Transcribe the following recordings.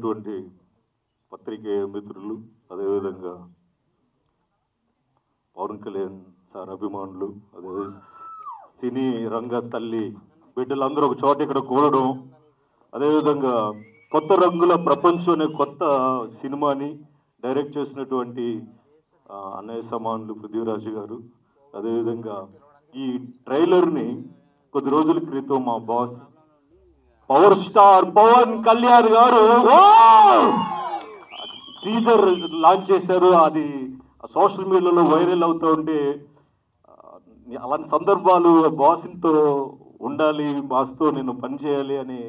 వచ్చినటువంటి పత్రికేయ మిత్రులు, అదేవిధంగా పవన్ కళ్యాణ్ సార్ అభిమానులు, అదే సినీ రంగ తల్లి బిడ్డలందరూ ఒక చోట ఇక్కడ కూడడం, అదేవిధంగా కొత్త రంగుల ప్రపంచం అనే కొత్త సినిమాని డైరెక్ట్ చేసినటువంటి అన్నయ్య సమానులు పృథ్వీరాజ్ గారు, అదేవిధంగా ఈ ట్రైలర్ని కొద్ది రోజుల క్రితం మా boss power star Pawan Kalyan గారు టీజర్ లాంచ్ చేశారు. అది సోషల్ మీడియాలో వైరల్ అవుతూ ఉంటే అలాంటి సందర్భాలు బాస్తో ఉండాలి, బాస్తో నేను పనిచేయాలి అని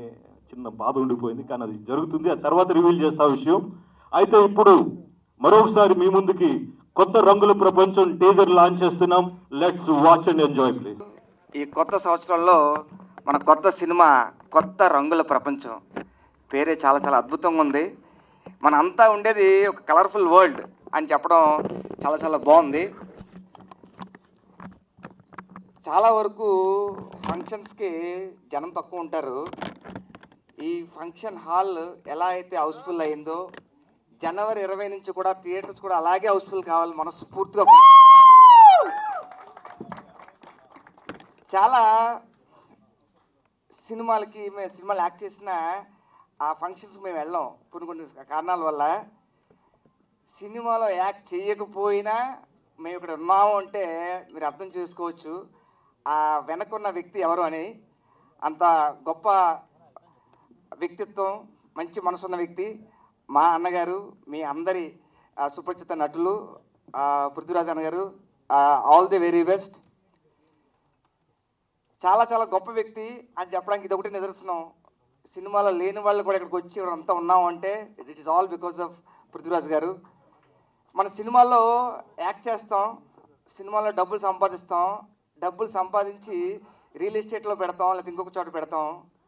చిన్న బాధ ఉండిపోయింది. కానీ అది జరుగుతుంది, ఆ తర్వాత రివీల్ చేస్తా విషయం. అయితే ఇప్పుడు మరొకసారి మీ ముందుకి కొత్త రంగుల ప్రపంచం టీజర్ లాంచ్ చేస్తున్నాం. Let's watch and enjoy please. ఈ కొత్త సంవత్సరంలో మన కొత్త సినిమా కొత్త రంగుల ప్రపంచం పేరే చాలా చాలా అద్భుతంగా ఉంది. మన అంతా ఉండేది ఒక కలర్ఫుల్ వరల్డ్ అని చెప్పడం చాలా చాలా బాగుంది. చాలా వరకు ఫంక్షన్స్కి జనం తక్కువ ఉంటారు. ఈ ఫంక్షన్ హాల్ ఎలా అయితే హౌస్ఫుల్ అయిందో జనవరి 20 నుంచి కూడా థియేటర్స్ కూడా అలాగే హౌస్ఫుల్ కావాలి మనస్ఫూర్తిగా. చాలా సినిమాలు యాక్ట్ చేసిన ఆ ఫంక్షన్స్కి మేము వెళ్ళాం కొన్ని కారణాల వల్ల. సినిమాలో యాక్ట్ చేయకపోయినా మేము ఇక్కడ ఉన్నాము అంటే మీరు అర్థం చేసుకోవచ్చు ఆ వెనకున్న వ్యక్తి ఎవరు అని. అంత గొప్ప వ్యక్తిత్వం, మంచి మనసున్న వ్యక్తి మా అన్నగారు, మీ అందరి సుపరిచిత నటులు పృథ్వీరాజ్ అన్నగారు. All the very best. చాలా చాలా గొప్ప వ్యక్తి అని చెప్పడానికి ఇది ఒకటి నిదర్శనం. సినిమాలో లేని వాళ్ళు కూడా ఇక్కడికి వచ్చి అంతా ఉన్నాము అంటే it is all because of Prithviraj గారు. మన సినిమాలో యాక్ట్ చేస్తాం, సినిమాలో డబ్బులు సంపాదిస్తాం, డబ్బులు సంపాదించి రియల్ ఎస్టేట్లో పెడతాం, లేదా ఇంకొక చోట పెడతాం.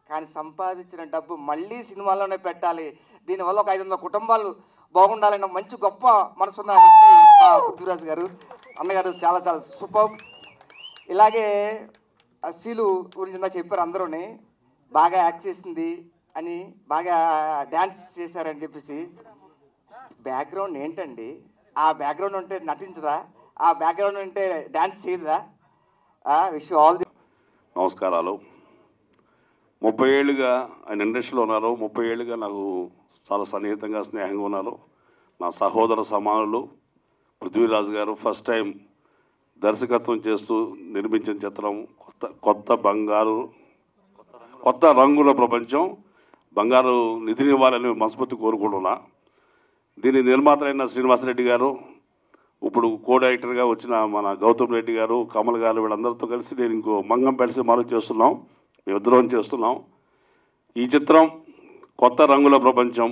కానీ సంపాదించిన డబ్బు మళ్ళీ సినిమాల్లోనే పెట్టాలి, దీనివల్ల ఒక 500 కుటుంబాలు బాగుండాలన్న మంచి గొప్ప మనసున్న వ్యక్తి పృథ్వీరాజ్ గారు. అన్నగారు చాలా చాలా సూపర్. ఇలాగే శీలు గురించి నాకు చెప్పారు, అందరూని బాగా యాక్ట్ చేసింది అని, బాగా డ్యాన్స్ చేశారని చెప్పేసి. బ్యాక్గ్రౌండ్ ఏంటండి? ఆ బ్యాక్గ్రౌండ్ ఉంటే నటించదా? ఆ బ్యాక్గ్రౌండ్ ఉంటే డ్యాన్స్ చేయదా? Wish all the. నమస్కారాలు. 30 ఏళ్ళుగా ఆయన ఇండస్ట్రీలో ఉన్నారు. 30 ఏళ్ళుగా నాకు చాలా సన్నిహితంగా స్నేహంగా ఉన్నారు. నా సహోదర సమానులు పృథ్వీరాజ్ గారు ఫస్ట్ టైం దర్శకత్వం చేస్తూ నిర్మించిన చిత్రం కొత్త రంగుల ప్రపంచం. బంగారు నిధిని ఇవ్వాలని మనస్ఫూర్తి కోరుకుంటున్నా. దీని నిర్మాతలైన శ్రీనివాసరెడ్డి గారు, ఇప్పుడు కో డైరెక్టర్గా వచ్చిన మన గౌతమ్ రెడ్డి గారు, కమల్ గారు, వీళ్ళందరితో కలిసి నేను ఇంకో మంగంపల్లి సినిమాలో చేస్తున్నాం, మేమిద్దరం చేస్తున్నాం. ఈ చిత్రం కొత్త రంగుల ప్రపంచం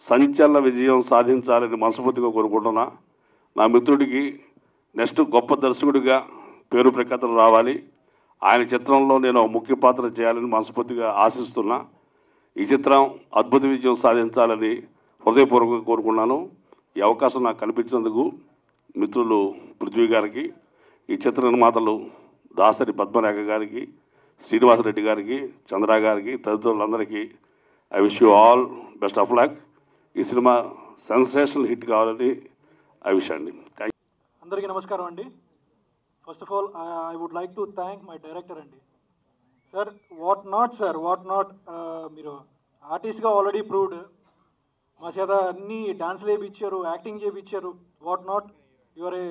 సంచలన విజయం సాధించాలని మనస్ఫూర్తిగా కోరుకుంటున్నా. నా మిత్రుడికి నెక్స్ట్ గొప్ప దర్శకుడిగా పేరు ప్రఖ్యాతలు రావాలి. ఆయన చిత్రంలో నేను ముఖ్య పాత్ర చేయాలని మనస్ఫూర్తిగా ఆశిస్తున్నా. ఈ చిత్రం అద్భుత విజయం సాధించాలని హృదయపూర్వకంగా కోరుకున్నాను. ఈ అవకాశం నాకు కల్పించినందుకు మిత్రులు పృథ్వీ గారికి, ఈ చిత్ర నిర్మాతలు దాసరి పద్మరేఖ గారికి, శ్రీనివాసరెడ్డి గారికి, చంద్ర గారికి, తదితరులందరికీ I wish you all best of luck. ఈ సినిమా సెన్సేషనల్ హిట్ కావాలని ఐ విష్ అండి. అందరికీ నమస్కారం అండి. First of all I would like to thank my director అండి. సార్ వాట్ నాట్ మీరు ఆర్టిస్ట్గా ఆల్రెడీ ప్రూవ్డ్. మా చేత అన్ని డాన్స్లు చేయించారు, యాక్టింగ్ చేయించారు. What not your a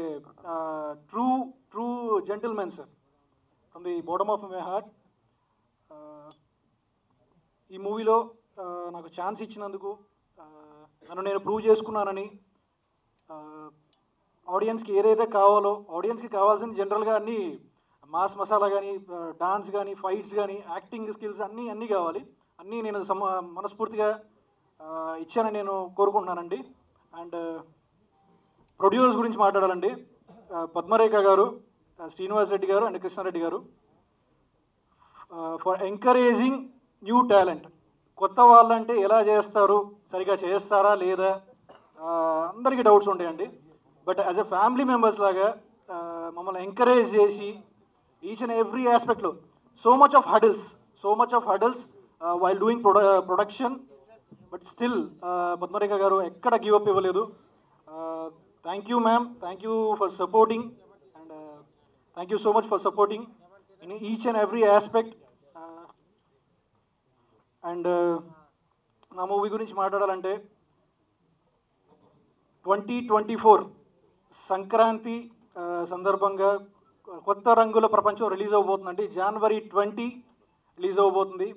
true gentleman sir, from the bottom of my heart. ఈ మూవీలో నాకు ఛాన్స్ ఇచ్చినందుకు, నన్ను నేను ప్రూవ్ చేసుకున్నానని, ఆడియన్స్కి ఏదైతే కావాలో, ఆడియన్స్కి కావాల్సింది జనరల్గా అన్నీ మాస్ మసాలా కానీ, డాన్స్ కానీ, ఫైట్స్ కానీ, యాక్టింగ్ స్కిల్స్ అన్నీ కావాలి. అన్నీ నేను మనస్ఫూర్తిగా ఇచ్చానని నేను కోరుకుంటున్నానండి. అండ్ ప్రొడ్యూసర్స్ గురించి మాట్లాడాలండి. పద్మరేఖ గారు, శ్రీనివాస్ రెడ్డి గారు అండ్ కృష్ణారెడ్డి గారు ఫర్ ఎంకరేజింగ్ న్యూ టాలెంట్. కొత్త వాళ్ళంటే ఎలా చేస్తారు, సరిగా చేస్తారా లేదా, అందరికీ డౌట్స్ ఉంటాయండి. But as a family members లాగా మమ్మల్ని ఎంకరేజ్ చేసి ఈచ్ అండ్ ఎవ్రీ ఆస్పెక్ట్లో so much of hurdles while doing production, but still Padmarekha garu ఎక్కడ గివ్ అప్ ఇవ్వలేదు. Thank you ma'am, thank you for supporting and thank you so much for supporting in each and every aspect. And నా movie గురించి మాట్లాడాలంటే 2024 సంక్రాంతి సందర్భంగా కొత్త రంగుల ప్రపంచం release అవబోతుందండి. January 20 release అవబోతుంది.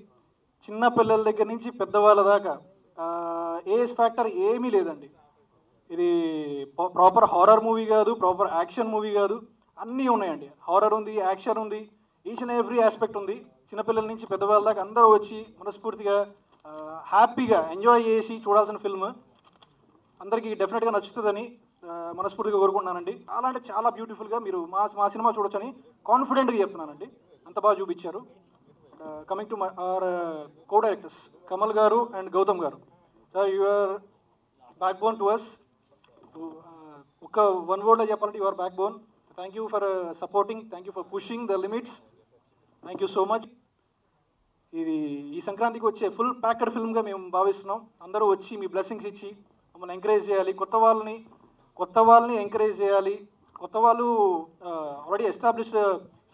చిన్న పిల్లల దగ్గర నుంచి పెద్దవాళ్ళ దాకా ఏజ్ ఫ్యాక్టర్ ఏమీ లేదండి. ఇది ప్రాపర్ హారర్ మూవీ కాదు, ప్రాపర్ యాక్షన్ మూవీ కాదు, అన్నీ ఉన్నాయండి. హారర్ ఉంది, యాక్షన్ ఉంది, ఈచ్ అండ్ ఎవ్రీ ఆస్పెక్ట్ ఉంది. చిన్నపిల్లల నుంచి పెద్దవాళ్ళ దాకా అందరూ వచ్చి మనస్ఫూర్తిగా హ్యాపీగా ఎంజాయ్ చేసి చూడాల్సిన ఫిల్మ్. అందరికీ డెఫినెట్గా నచ్చుతుందని మనస్ఫూర్తిగా కోరుకుంటున్నానండి. చాలా అంటే చాలా బ్యూటిఫుల్గా మీరు మా సినిమా చూడొచ్చని కాన్ఫిడెంట్గా చెప్తున్నానండి. అంత బాగా చూపించారు. Coming to our co directors Kamal garu and Gautam garu, sir your backbone to us. ఒక వన్ వర్డ్లో చెప్పాలంటే your backbone. Thank you for supporting, thank you for pushing the limits, thank you so much. ఇది ఈ సంక్రాంతికి వచ్చే ఫుల్ ప్యాక్డ్ ఫిల్మ్గా మేము భావిస్తున్నాం. అందరూ వచ్చి మీ బ్లెస్సింగ్స్ ఇచ్చి మమ్మల్ని ఎంకరేజ్ చేయాలి. కొత్త వాళ్ళని ఎంకరేజ్ చేయాలి. కొత్త వాళ్ళు ఆల్రెడీ ఎస్టాబ్లిష్డ్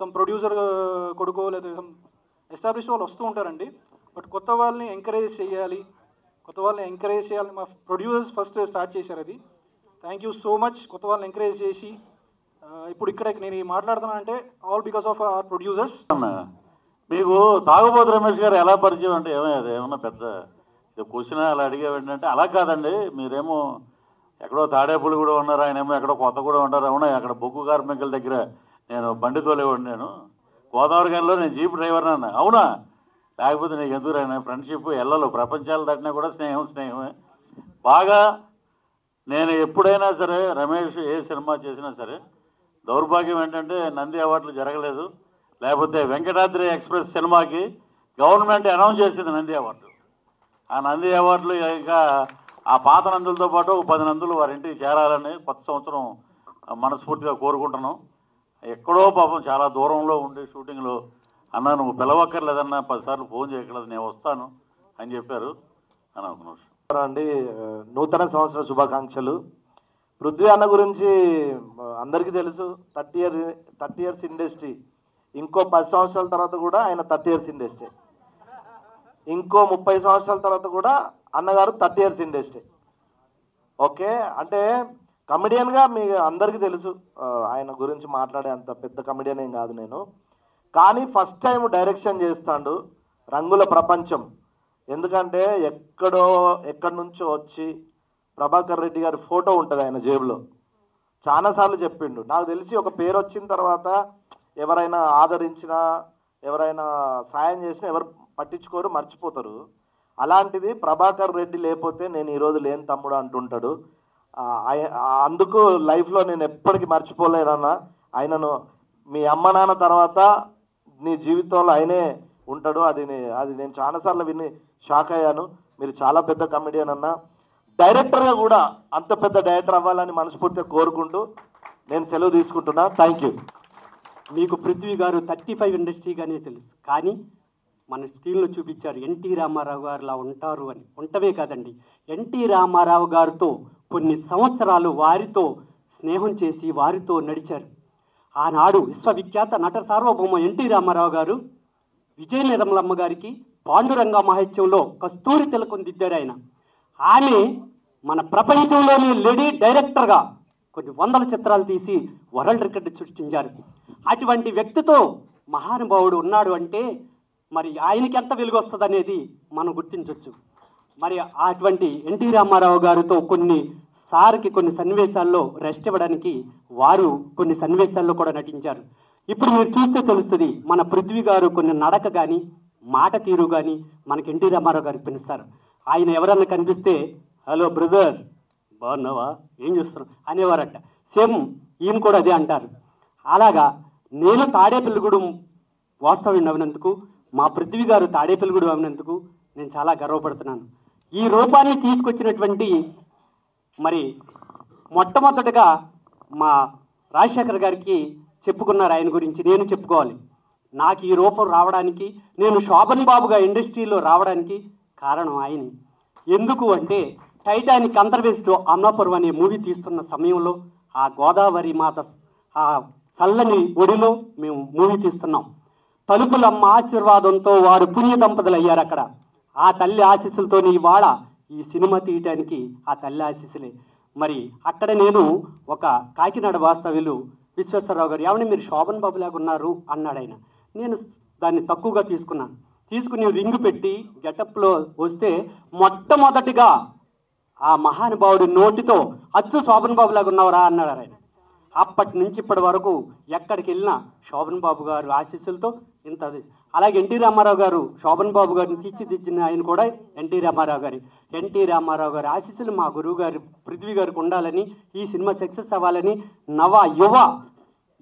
సమ్ ప్రొడ్యూసర్ కొడుకో లేదా సమ్ ఎస్టాబ్లిష్డ్ వాళ్ళు వస్తూ ఉంటారండి. బట్ కొత్త వాళ్ళని ఎంకరేజ్ చేయాలి. మా ప్రొడ్యూసర్స్ ఫస్ట్ స్టార్ట్ చేశారు అది. Thank you so much. కొత్త వాళ్ళని ఎంకరేజ్ చేసి ఇప్పుడు ఇక్కడ నేను మాట్లాడుతున్నా అంటే all because of our producers. మీకు తాగుబోతు రమేష్ గారు ఎలా పరిచయం అంటే ఏమన్నా పెద్ద క్వశ్చన్ అలా అడిగేవి ఏంటంటే అలా కాదండి. మీరేమో ఎక్కడో తాడేపల్లి కూడా ఉన్నారు, ఆయన ఏమో ఎక్కడో కొత్త కూడా ఉంటారు. అవునా, అక్కడ బొగ్గు కార్మికుల దగ్గర నేను బండి తోలేవాడిని. నేను గోదావరి గనిలో నేను జీప్ డ్రైవర్ అన్న. అవునా, లేకపోతే నీకు ఎందుకు ఆయన ఫ్రెండ్షిప్ ఎల్లలు ప్రపంచాలు దాటినా కూడా స్నేహమే. బాగా నేను ఎప్పుడైనా సరే రమేష్ ఏ సినిమా చేసినా సరే దౌర్భాగ్యం ఏంటంటే నంది అవార్డులు జరగలేదు. లేకపోతే వెంకటాద్రి ఎక్స్ప్రెస్ సినిమాకి గవర్నమెంట్ అనౌన్స్ చేసింది నంది అవార్డు. ఆ నంది అవార్డులు ఇంకా ఆ పాత నందులతో పాటు 10 నందులు వారి ఇంటికి చేరాలని కొత్త సంవత్సరం మనస్ఫూర్తిగా కోరుకుంటున్నాం. ఎక్కడో పాపం చాలా దూరంలో ఉండి షూటింగ్లో అన్న నువ్వు పిలవక్కర్లేదన్నా 10 సార్లు ఫోన్ చేయగలదు, నేను వస్తాను అని చెప్పారు అని అనుకున్నాను అండి. నూతన సంవత్సర శుభాకాంక్షలు. పృథ్వీ అన్న గురించి అందరికీ తెలుసు. 30 years ఇండస్ట్రీ. ఇంకో 10 సంవత్సరాల తర్వాత కూడా ఆయన 30 years ఇండస్ట్రీ. ఇంకో 30 సంవత్సరాల తర్వాత కూడా అన్నగారు 30 years ఇండస్ట్రీ. ఓకే, అంటే కమెడియన్గా మీ అందరికీ తెలుసు. ఆయన గురించి మాట్లాడే అంత పెద్ద కమెడియన్ ఏం కాదు నేను. కానీ ఫస్ట్ టైం డైరెక్షన్ చేస్తాడు రంగుల ప్రపంచం. ఎందుకంటే ఎక్కడి నుంచో వచ్చి ప్రభాకర్ రెడ్డి గారి ఫోటో ఉంటుంది ఆయన జేబులో. చాలాసార్లు చెప్పిండు. నాకు తెలిసి ఒక పేరు వచ్చిన తర్వాత ఎవరైనా ఆదరించినా ఎవరైనా సాయం చేసినా ఎవరు పట్టించుకోరు, మర్చిపోతారు. అలాంటిది ప్రభాకర్ రెడ్డి లేకపోతే నేను ఈరోజు లేని తమ్ముడు అంటుంటాడు. అందుకు లైఫ్లో నేను ఎప్పటికీ మర్చిపోలేనన్నా. ఆయనను మీ అమ్మ నాన్న తర్వాత నీ జీవితంలో ఆయనే ఉంటాడు. అది నేను చాలాసార్లు విని షాక్ అయ్యాను. మీరు చాలా పెద్ద కమెడియన్ అన్న. డైరెక్టర్గా కూడా అంత పెద్ద డైరెక్టర్ అవ్వాలని మనస్ఫూర్తిగా కోరుకుంటూ నేను సెలవు తీసుకుంటున్నా. Thank you. మీకు పృథ్వీ గారు 35 ఇండస్ట్రీగానే తెలుసు, కానీ మన స్క్రీన్లో చూపించారు ఎన్టీ రామారావు గారులా ఉంటారు అని. ఉండటమే కాదండి, ఎన్టీ రామారావు గారితో కొన్ని సంవత్సరాలు వారితో స్నేహం చేసి వారితో నడిచారు. ఆనాడు విశ్వవిఖ్యాత నట సార్వభౌమ ఎన్టీ రామారావు గారు విజయ నిర్మలమ్మ గారికి పాండురంగ మహత్యంలో కస్తూరి తిలకం దిద్దారు ఆయన. ఆమె మన ప్రపంచంలోని లేడీ డైరెక్టర్గా కొన్ని 100 చిత్రాలు తీసి వరల్డ్ రికార్డు సృష్టించారు. అటువంటి వ్యక్తితో మహానుభావుడు ఉన్నాడు అంటే మరి ఆయనకి ఎంత వెలుగు వస్తుంది అనేది మనం గుర్తించవచ్చు. మరి అటువంటి ఎన్టీ రామారావు గారితో కొన్ని సన్నివేశాల్లో రెస్ట్ ఇవ్వడానికి వారు కొన్ని సన్నివేశాల్లో కూడా నటించారు. ఇప్పుడు మీరు చూస్తే తెలుస్తుంది, మన పృథ్వీ గారు కొన్ని నడక కానీ మాట తీరు కానీ మనకి ఎన్టీ రామారావు గారికి పిలుస్తారు. ఆయన ఎవరన్నా కనిపిస్తే హలో బ్రదర్ బాగున్నావా, ఏం చేస్తున్నావు అనేవారట. సేమ్ ఈయన కూడా అదే అంటారు. అలాగా నేను తాడేపల్లిగూడెం వాస్తవ్యం అవినందుకు, మా పృథ్వీ గారు తాడేపల్లిగూడెం అవినందుకు నేను చాలా గర్వపడుతున్నాను. ఈ రూపాన్ని తీసుకొచ్చినటువంటి మరి మొట్టమొదటిగా మా రాజశేఖర్ గారికి చెప్పుకున్నారు ఆయన గురించి. నేను చెప్పుకోవాలి, నాకు ఈ రూపం రావడానికి, నేను శోభన్ బాబుగా ఇండస్ట్రీలో రావడానికి కారణం ఆయన. ఎందుకు అంటే టైటానిక్ అంతర్వేదిలో అమలాపురం అనే మూవీ తీస్తున్న సమయంలో ఆ గోదావరి మాత ఆ చల్లని ఒడిలో మేము మూవీ తీస్తున్నాం. తలుపులమ్మ ఆశీర్వాదంతో వారు పుణ్య దంపతులు అయ్యారు అక్కడ. ఆ తల్లి ఆశీస్సులతోనే ఇవాళ ఈ సినిమా తీయటానికి ఆ తల్లి ఆశీస్సులే. మరి అక్కడ నేను ఒక కాకినాడ వాస్తవ్యులు విశ్వేశ్వరరావు గారు ఏమని మీరు శోభన్ బాబు లాగా ఉన్నారు అన్నాడు ఆయన. నేను దాన్ని తక్కువగా తీసుకుని రింగు పెట్టి గెటప్లో వస్తే మొట్టమొదటిగా ఆ మహానుభావుడి నోటితో అచ్చు శోభన్ బాబు లాగా ఉన్నావురా అన్నాడు ఆయన. అప్పటి నుంచి ఇప్పటి వరకు ఎక్కడికి వెళ్ళినా శోభన్ బాబు గారు ఆశీస్సులతో ఇంత. అలాగే ఎన్టీ రామారావు గారు శోభన్ బాబు గారిని తీర్చిదిద్దిన ఆయన కూడా ఎన్టీ రామారావు గారి ఆశీస్సులు మా గురువు గారు పృథ్వీ గారికి ఉండాలని, ఈ సినిమా సక్సెస్ అవ్వాలని, యువ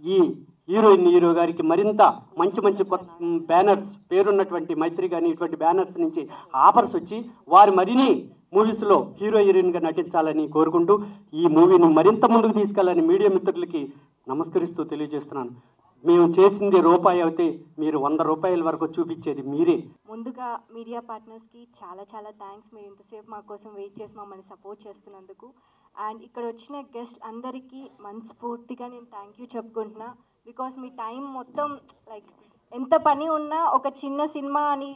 ఈ హీరో గారికి మరింత మంచి కొత్త బ్యానర్స్ పేరున్నటువంటి మైత్రి కానీ ఇటువంటి బ్యానర్స్ నుంచి ఆఫర్స్ వచ్చి వారు మరిన్ని మూవీస్లో హీరోయిన్గా నటించాలని కోరుకుంటూ ఈ మూవీని మరింత ముందుకు తీసుకెళ్లాలని మీడియా మిత్రులకి నమస్కరిస్తూ తెలియజేస్తున్నాను. మేము చేసింది రూపాయి అయితే మీరు 100 రూపాయల వరకు చూపించేది మీరే. ముందుగా మీడియా పార్ట్నర్స్కి చాలా థ్యాంక్స్. మీరు ఇంతసేపు మా కోసం వెయిట్ చేసి మమ్మల్ని సపోర్ట్ చేస్తున్నందుకు. అండ్ ఇక్కడ వచ్చిన గెస్ట్ అందరికీ మనస్ఫూర్తిగా నేను థ్యాంక్ యూ చెప్పుకుంటున్నా. బికాస్ మీ టైం మొత్తం లైక్ ఎంత పని ఉన్నా ఒక చిన్న సినిమా అని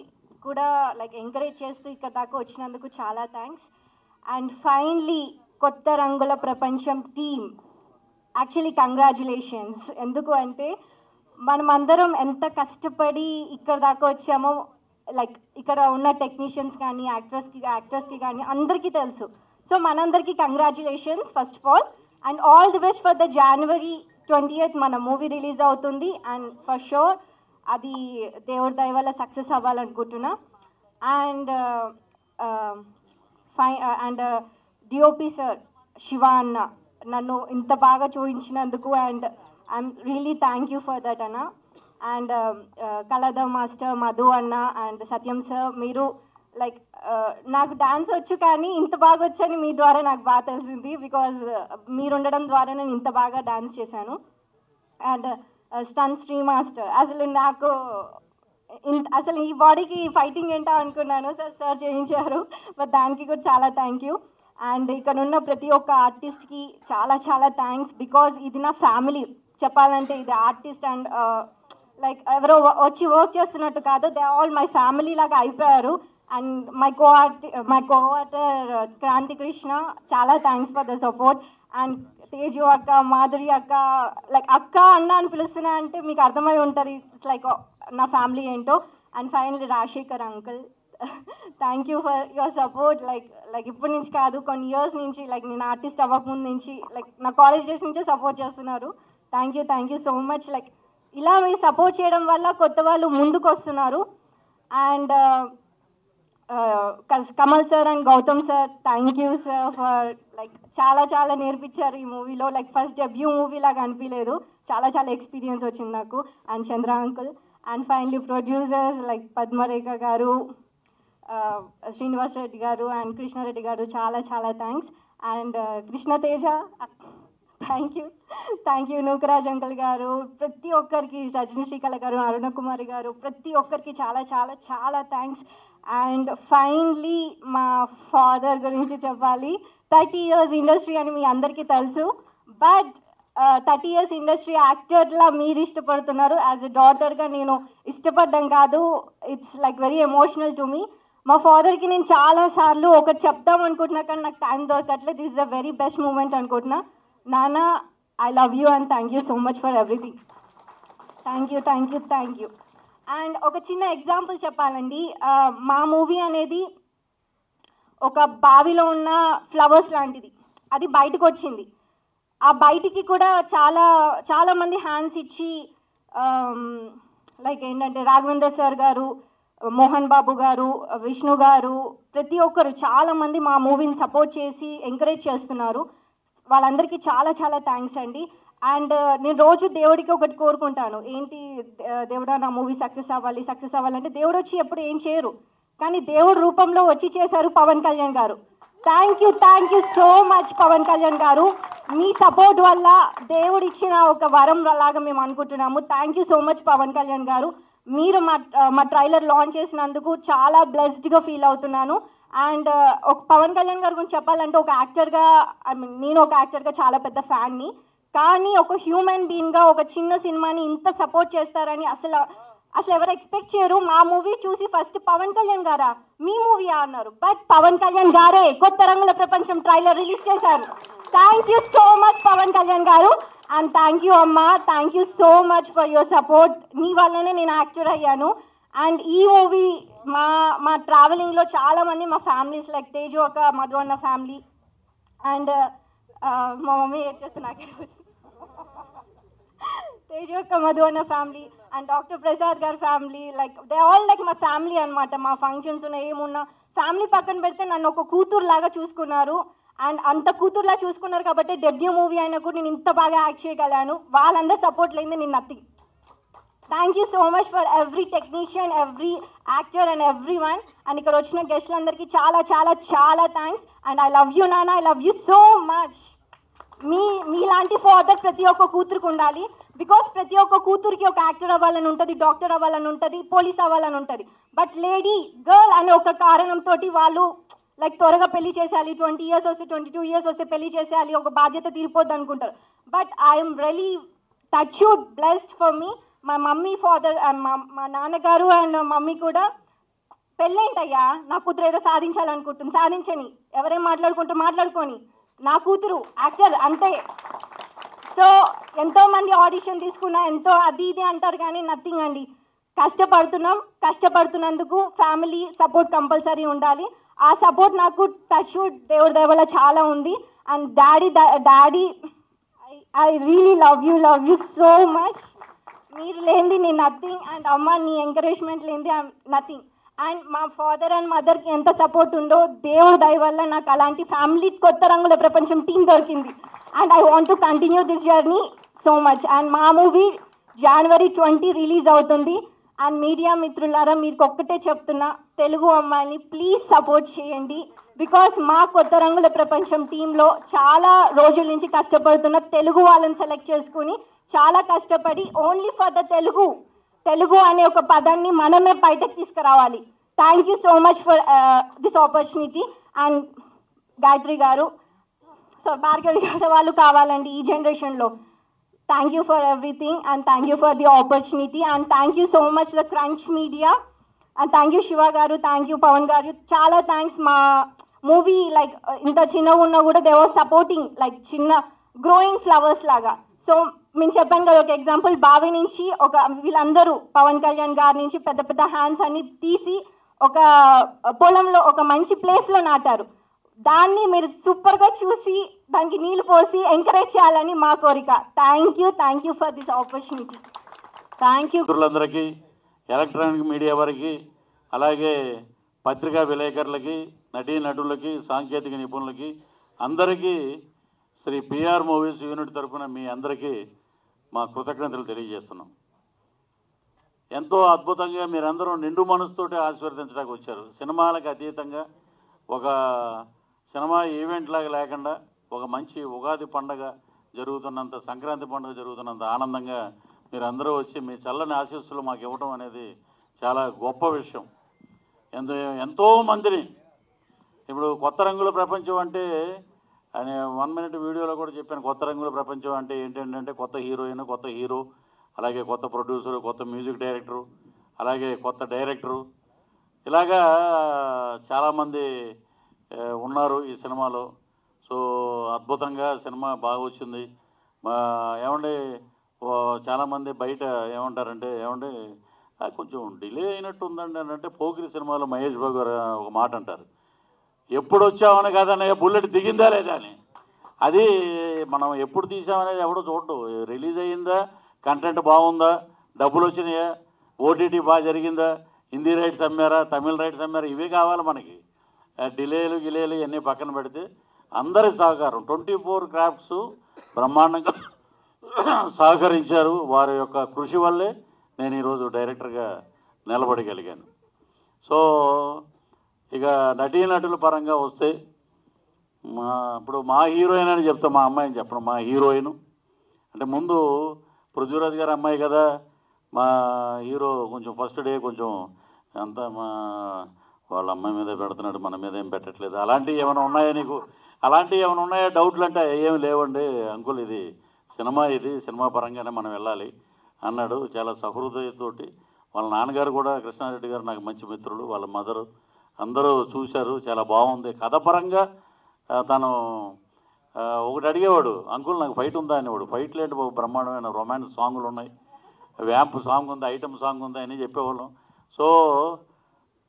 కూడా లైక్ ఎంకరేజ్ చేస్తూ ఇక్కడ దాకా వచ్చినందుకు చాలా థ్యాంక్స్. అండ్ ఫైనలీ కొత్త రంగుల ప్రపంచం టీమ్ యాక్చువల్లీ కంగ్రాచులేషన్స్. ఎందుకు అంటే మనమందరం ఎంత కష్టపడి ఇక్కడ దాకా వచ్చామో లైక్ ఇక్కడ ఉన్న టెక్నీషియన్స్ కానీ యాక్టర్స్కి కానీ అందరికీ తెలుసు. సో మనందరికీ congratulations first of all. And all the best for the January 20th మన మూవీ రిలీజ్ అవుతుంది. అండ్ ఫర్ షూర్ అది దేవుడి దయ వల్ల సక్సెస్ అవ్వాలనుకుంటున్నా. అండ్ డిఓపి సార్ శివ అన్న నన్ను ఇంత బాగా చూపించినందుకు and I'm really thank you for that అన్న. అండ్ కళాధ మాస్టర్ మధు అన్న అండ్ సత్యం సార్, మీరు లైక్ నాకు డాన్స్ వచ్చు కానీ ఇంత బాగా వచ్చని మీ ద్వారా నాకు బాగా తెలిసింది. బికాజ్ మీరు ఉండడం ద్వారా నేను ఇంత బాగా డాన్స్ చేశాను. అండ్ స్టన్ శ్రీ మాస్టర్, అసలు ఈ బాడీకి ఫైటింగ్ ఏంటో అనుకున్నాను, సార్ చేయించారు. బట్ దానికి కూడా చాలా థ్యాంక్ యూ. అండ్ ఇక్కడ ఉన్న ప్రతి ఒక్క ఆర్టిస్ట్కి చాలా థ్యాంక్స్. బికాజ్ ఇది నా ఫ్యామిలీ. చెప్పాలంటే ఇది ఆర్టిస్ట్ అండ్ లైక్ ఎవరో వచ్చి వర్క్ చేస్తున్నట్టు కాదు, దే ఆల్ మై ఫ్యామిలీ లాగా అయిపోయారు. అండ్ మై కోఆర్టర్ క్రాంతి కృష్ణ, చాలా thanks for the support. And Teju అక్క, మాధురి అక్క, లైక్ అక్క అన్న అని పిలుస్తున్నా అంటే మీకు అర్థమై ఉంటుంది ఇట్స్ లైక్ నా ఫ్యామిలీ ఏంటో. And finally Rajasekhar uncle, thank you for your support. Like ఇప్పటి నుంచి కాదు, కొన్ని ఇయర్స్ నుంచి, లైక్ నేను ఆర్టిస్ట్ అవ్వకముందు నుంచి, లైక్ నా కాలేజ్ డేస్ నుంచే సపోర్ట్ చేస్తున్నారు. Thank you so much. Like ఇలా మీరు సపోర్ట్ చేయడం వల్ల కొత్త వాళ్ళు ముందుకు వస్తున్నారు. And Kamal sir and Gautam sir, thank you sir for like చాలా నేర్పించారు ఈ మూవీలో. లైక్ ఫస్ట్ డెబ్యూ మూవీ లాగా అనిపించలేదు, చాలా ఎక్స్పీరియన్స్ వచ్చింది నాకు. And Chandra uncle. And finally producers like Padmarekha garu, Srinivas Reddy garu and Krishna Reddy garu, చాలా thanks. And Krishna Teja, thank you. Nookaraj uncle garu, ప్రతి ఒక్కరికి, రజనీ శ్రీకళ గారు, అరుణ కుమారి గారు, ప్రతి ఒక్కరికి చాలా థ్యాంక్స్. అండ్ ఫైనలీ మా ఫాదర్ గురించి చెప్పాలి. 30 years ఇండస్ట్రీ అని మీ అందరికీ తెలుసు. బట్ 30 years ఇండస్ట్రీ యాక్టర్లా మీరు ఇష్టపడుతున్నారు, యాజ్ ఎ డాటర్గా నేను ఇష్టపడ్డం కాదు, it's like very emotional to me. మా ఫాదర్కి నేను చాలాసార్లు ఒకటి చెప్దాం అనుకుంటున్నా కానీ నాకు టైం దొరకట్లేదు. This is the very best moment అనుకుంటున్నా. నాన్న, I love you and thank you so much for everything. Thank you. And ఒక చిన్న ఎగ్జాంపుల్ చెప్పాలండి. మా మూవీ అనేది ఒక బావిలో ఉన్న ఫ్లవర్స్ లాంటిది. అది బయటకు వచ్చింది. ఆ బయటికి కూడా చాలా మంది హ్యాండ్స్ ఇచ్చి లైక్ ఏంటంటే రాఘవేందర్ సార్ గారు, మోహన్ బాబు గారు, విష్ణు గారు, ప్రతి ఒక్కరు చాలామంది మా మూవీని సపోర్ట్ చేసి ఎంకరేజ్ చేస్తున్నారు. వాళ్ళందరికీ చాలా థ్యాంక్స్ అండి. అండ్ నేను రోజు దేవుడికి ఒకటి కోరుకుంటాను, ఏంటి దేవుడా నా మూవీ సక్సెస్ అవ్వాలంటే దేవుడు వచ్చి ఎప్పుడు ఏం చేయరు, కానీ దేవుడు రూపంలో వచ్చి చేశారు Pawan Kalyan garu. Thank you so much Pawan Kalyan garu. మీ సపోర్ట్ వల్ల దేవుడు ఇచ్చిన ఒక వరం లాగా మేము అనుకుంటున్నాము. Thank you so much Pawan Kalyan garu. మీరు మా ట్రైలర్ లాంచ్ చేసినందుకు చాలా బ్లెస్డ్గా ఫీల్ అవుతున్నాను. అండ్ ఒక పవన్ కళ్యాణ్ గారి గురించి చెప్పాలంటే ఒక యాక్టర్గా నేను ఒక యాక్టర్గా చాలా పెద్ద ఫ్యాన్ని, కానీ ఒక హ్యూమన్ బీయింగ్గా ఒక చిన్న సినిమాని ఇంత సపోర్ట్ చేస్తారని అసలు ఎవరు ఎక్స్పెక్ట్ చేయరు. మా మూవీ చూసి ఫస్ట్ పవన్ కళ్యాణ్ గారా మీ మూవీయా అన్నారు, బట్ పవన్ కళ్యాణ్ గారే కొత్త రంగుల ప్రపంచం ట్రైలర్ రిలీజ్ చేశారు. Thank you so much Pawan Kalyan garu, and thank you అమ్మ, thank you so much for your support. నీ వల్లనే నేను యాక్టర్ అయ్యాను. అండ్ ఈ మూవీ మా ట్రావెలింగ్లో చాలామంది మా ఫ్యామిలీస్ లైక్ తేజు ఒక మధు అన్న ఫ్యామిలీ, అండ్ మా మమ్మీ ఏం చేస్తే నాకే తేజు యొక్క మధు అన్న ఫ్యామిలీ అండ్ డాక్టర్ ప్రసాద్ గారి family, like they all like మా ఫ్యామిలీ అనమాట. మా ఫంక్షన్స్ ఉన్న ఏమున్నా ఫ్యామిలీ పక్కన పెడితే నన్ను ఒక కూతురు లాగా చూసుకున్నారు. అండ్ అంత కూతురులా చూసుకున్నారు కాబట్టి డెబ్యూ మూవీ అయినా కూడా నేను ఇంత బాగా యాక్ట్ చేయగలను. వాళ్ళందరూ సపోర్ట్ లేని నేను nothing. Thank you so much for every technician, every actor and every one. And ఇక్కడ వచ్చిన గెస్ట్లందరికీ చాలా చాలా చాలా thanks. And I love you నాన్న, I love you so much. మీలాంటి ఫాదర్ ప్రతి ఒక్క కూతురికి ఉండాలి. బికాస్ ప్రతి ఒక్క కూతురికి ఒక యాక్టర్ అవ్వాలని ఉంటుంది, డాక్టర్ అవ్వాలని ఉంటుంది, పోలీస్ అవ్వాలని ఉంటుంది. బట్ లేడీ గర్ల్ అనే ఒక కారణంతో వాళ్ళు లైక్ త్వరగా పెళ్లి చేసేయాలి, 20 years వస్తే 22 years వస్తే పెళ్లి చేసేయాలి, ఒక బాధ్యత తీరిపోద్ది అనుకుంటారు. But I'm really touched blessed for me. మా మమ్మీ ఫాదర్ మా నాన్నగారు అండ్ మమ్మీ కూడా పెళ్ళేంటయ్యా నా కూతురు ఏదో సాధించాలనుకుంటుంది, సాధించని, ఎవరేం మాట్లాడుకుంటారు మాట్లాడుకొని, నా కూతురు యాక్టర్ అంతే. సో ఎంతోమంది ఆడిషన్ తీసుకున్నా ఎంతో అది ఇది అంటారు కానీ నథింగ్ అండి. కష్టపడుతున్నందుకు ఫ్యామిలీ సపోర్ట్ కంపల్సరీ ఉండాలి. ఆ సపోర్ట్ నాకు టచ్ దేవుడి దయ వల్ల చాలా ఉంది. And daddy I really love you so much. మీరు లేనిది నేను నథింగ్. అండ్ అమ్మ నీ ఎంకరేజ్మెంట్ లేనిది ఐఎమ్ నథింగ్. అండ్ మా ఫాదర్ అండ్ మదర్కి ఎంత సపోర్ట్ ఉందో దేవుడి దయ వల్ల నాకు అలాంటి ఫ్యామిలీ కొత్త రంగుల ప్రపంచం టీం దొరికింది. And I want to continue this journey so much. And మా మూవీ January 20 రిలీజ్ అవుతుంది. అండ్ మీడియా మిత్రులారా మీకు ఒక్కటే చెప్తున్నా, తెలుగు అమ్మాయిని ప్లీజ్ సపోర్ట్ చేయండి. బికాస్ మా కొత్త రంగుల ప్రపంచం టీంలో చాలా రోజుల నుంచి కష్టపడుతున్న తెలుగు వాళ్ళని సెలెక్ట్ చేసుకుని చాలా కష్టపడి ఓన్లీ ఫర్ ద తెలుగు అనే ఒక పదాన్ని మనమే బయటకు తీసుకురావాలి. Thank you so much for this opportunity. And Gayatri గారు, సో భార్గవి గారు వాళ్ళు కావాలండి ఈ జనరేషన్లో. Thank you for everything and thank you for the opportunity. And thank you so much the crunch media. And thank you Shiva గారు, థ్యాంక్ యూ పవన్ గారు, చాలా thanks. మా మూవీ లైక్ ఇంత చిన్నగా ఉన్నా కూడా దే వాజ్ సపోర్టింగ్ లైక్ చిన్న గ్రోయింగ్ ఫ్లవర్స్ లాగా. సో మేము చెప్పాను కదా ఒక ఎగ్జాంపుల్, బావి నుంచి వీళ్ళందరూ పవన్ కళ్యాణ్ గారి నుంచి పెద్ద పెద్ద హ్యాండ్స్ అన్ని తీసి ఒక పొలంలో ఒక మంచి ప్లేస్లో నాటారు. దాన్ని మీరు సూపర్గా చూసి దానికి నీళ్ళు పోసి ఎంకరేజ్ చేయాలని మా కోరిక. Thank you for this opportunity. Thank you మిత్రులందరికీ, ఎలక్ట్రానిక్ మీడియా వారికి, అలాగే పత్రికా విలేకరులకి, నటీనటులకి, సాంకేతిక నిపుణులకి అందరికీ శ్రీ పిఆర్ మూవీస్ యూనిట్ తరఫున మీ అందరికీ మా కృతజ్ఞతలు తెలియజేస్తున్నాం. ఎంతో అద్భుతంగా మీరందరూ నిండు మనసుతోటి ఆశీర్వదించడానికి వచ్చారు. సినిమాలకు అతీతంగా ఒక సినిమా ఈవెంట్ లాగా లేకుండా ఒక మంచి ఉగాది పండగ జరుగుతున్నంత, సంక్రాంతి పండుగ జరుగుతున్నంత ఆనందంగా మీరందరూ వచ్చి మీ చల్లని ఆశీస్సులు మాకు ఇవ్వడం అనేది చాలా గొప్ప విషయం. ఎంతో మందిని ఇప్పుడు కొత్త రంగుల ప్రపంచం అంటే అని 1 minute వీడియోలో కూడా చెప్పాను. కొత్త రంగుల ప్రపంచం అంటే ఏంటంటే కొత్త హీరోయిన్, కొత్త హీరో, అలాగే కొత్త ప్రొడ్యూసరు, కొత్త మ్యూజిక్ డైరెక్టరు, అలాగే కొత్త డైరెక్టరు, ఇలాగా చాలామంది ఉన్నారు ఈ సినిమాలో. సో అద్భుతంగా సినిమా బాగా వచ్చింది. ఏమండి చాలామంది బయట ఏమంటారంటే కొంచెం డిలే అయినట్టు ఉందండి అని అంటే, పోకిరి సినిమాలో మహేష్ బాబు గారు ఒక మాట అంటారు, ఎప్పుడు వచ్చామని కాదన్నయ్య బుల్లెట్ దిగిందా లేదా అని. అది మనం ఎప్పుడు తీసామనేది ఎవడో చూడడు. రిలీజ్ అయ్యిందా, కంటెంట్ బాగుందా, డబ్బులు వచ్చినాయా, ఓటీటీ బాగా జరిగిందా, హిందీ రైట్స్ అమ్మారా, తమిళ రైట్స్ అమ్మారా, ఇవే కావాలి మనకి. డిలేలు ఇవన్నీ పక్కన పెడితే అందరి సహకారం 24 క్రాఫ్ట్స్ బ్రహ్మాండంగా సహకరించారు. వారి యొక్క కృషి వల్లే నేను ఈరోజు డైరెక్టర్గా నిలబడగలిగాను. సో ఇక నటీనటుల పరంగా వస్తే ఇప్పుడు మా హీరోయిన్ అని చెప్తా, మా అమ్మాయిని చెప్పను, మా హీరోయిన్ అంటే ముందు పృథ్వీరాజ్ గారి అమ్మాయి కదా మా హీరో. కొంచెం ఫస్ట్ డే కొంచెం అంతా వాళ్ళ అమ్మాయి మీదే పెడుతున్నాడు, మన మీద ఏం పెట్టట్లేదు. అలాంటివి ఏమైనా ఉన్నాయా నీకు? అలాంటివి ఏమైనా ఉన్నాయా డౌట్లు అంటే ఏమి లేవండి అంకుల్, ఇది సినిమా, ఇది సినిమా పరంగానే మనం వెళ్ళాలి అన్నాడు చాలా సహృదయతోటి. వాళ్ళ నాన్నగారు కూడా కృష్ణారెడ్డి గారు నాకు మంచి మిత్రులు, వాళ్ళ మదరు అందరూ చూశారు, చాలా బాగుంది కథ పరంగా. తను ఒకటి అడిగేవాడు, అంకుల్ నాకు ఫైట్ ఉందా అనేవాడు. ఫైట్ లేంటి బ్రహ్మాండమైన రొమాన్స్ సాంగులు ఉన్నాయి, వ్యాంప్ సాంగ్ ఉంది, ఐటమ్ సాంగ్ ఉంది అని చెప్పేవాళ్ళం. సో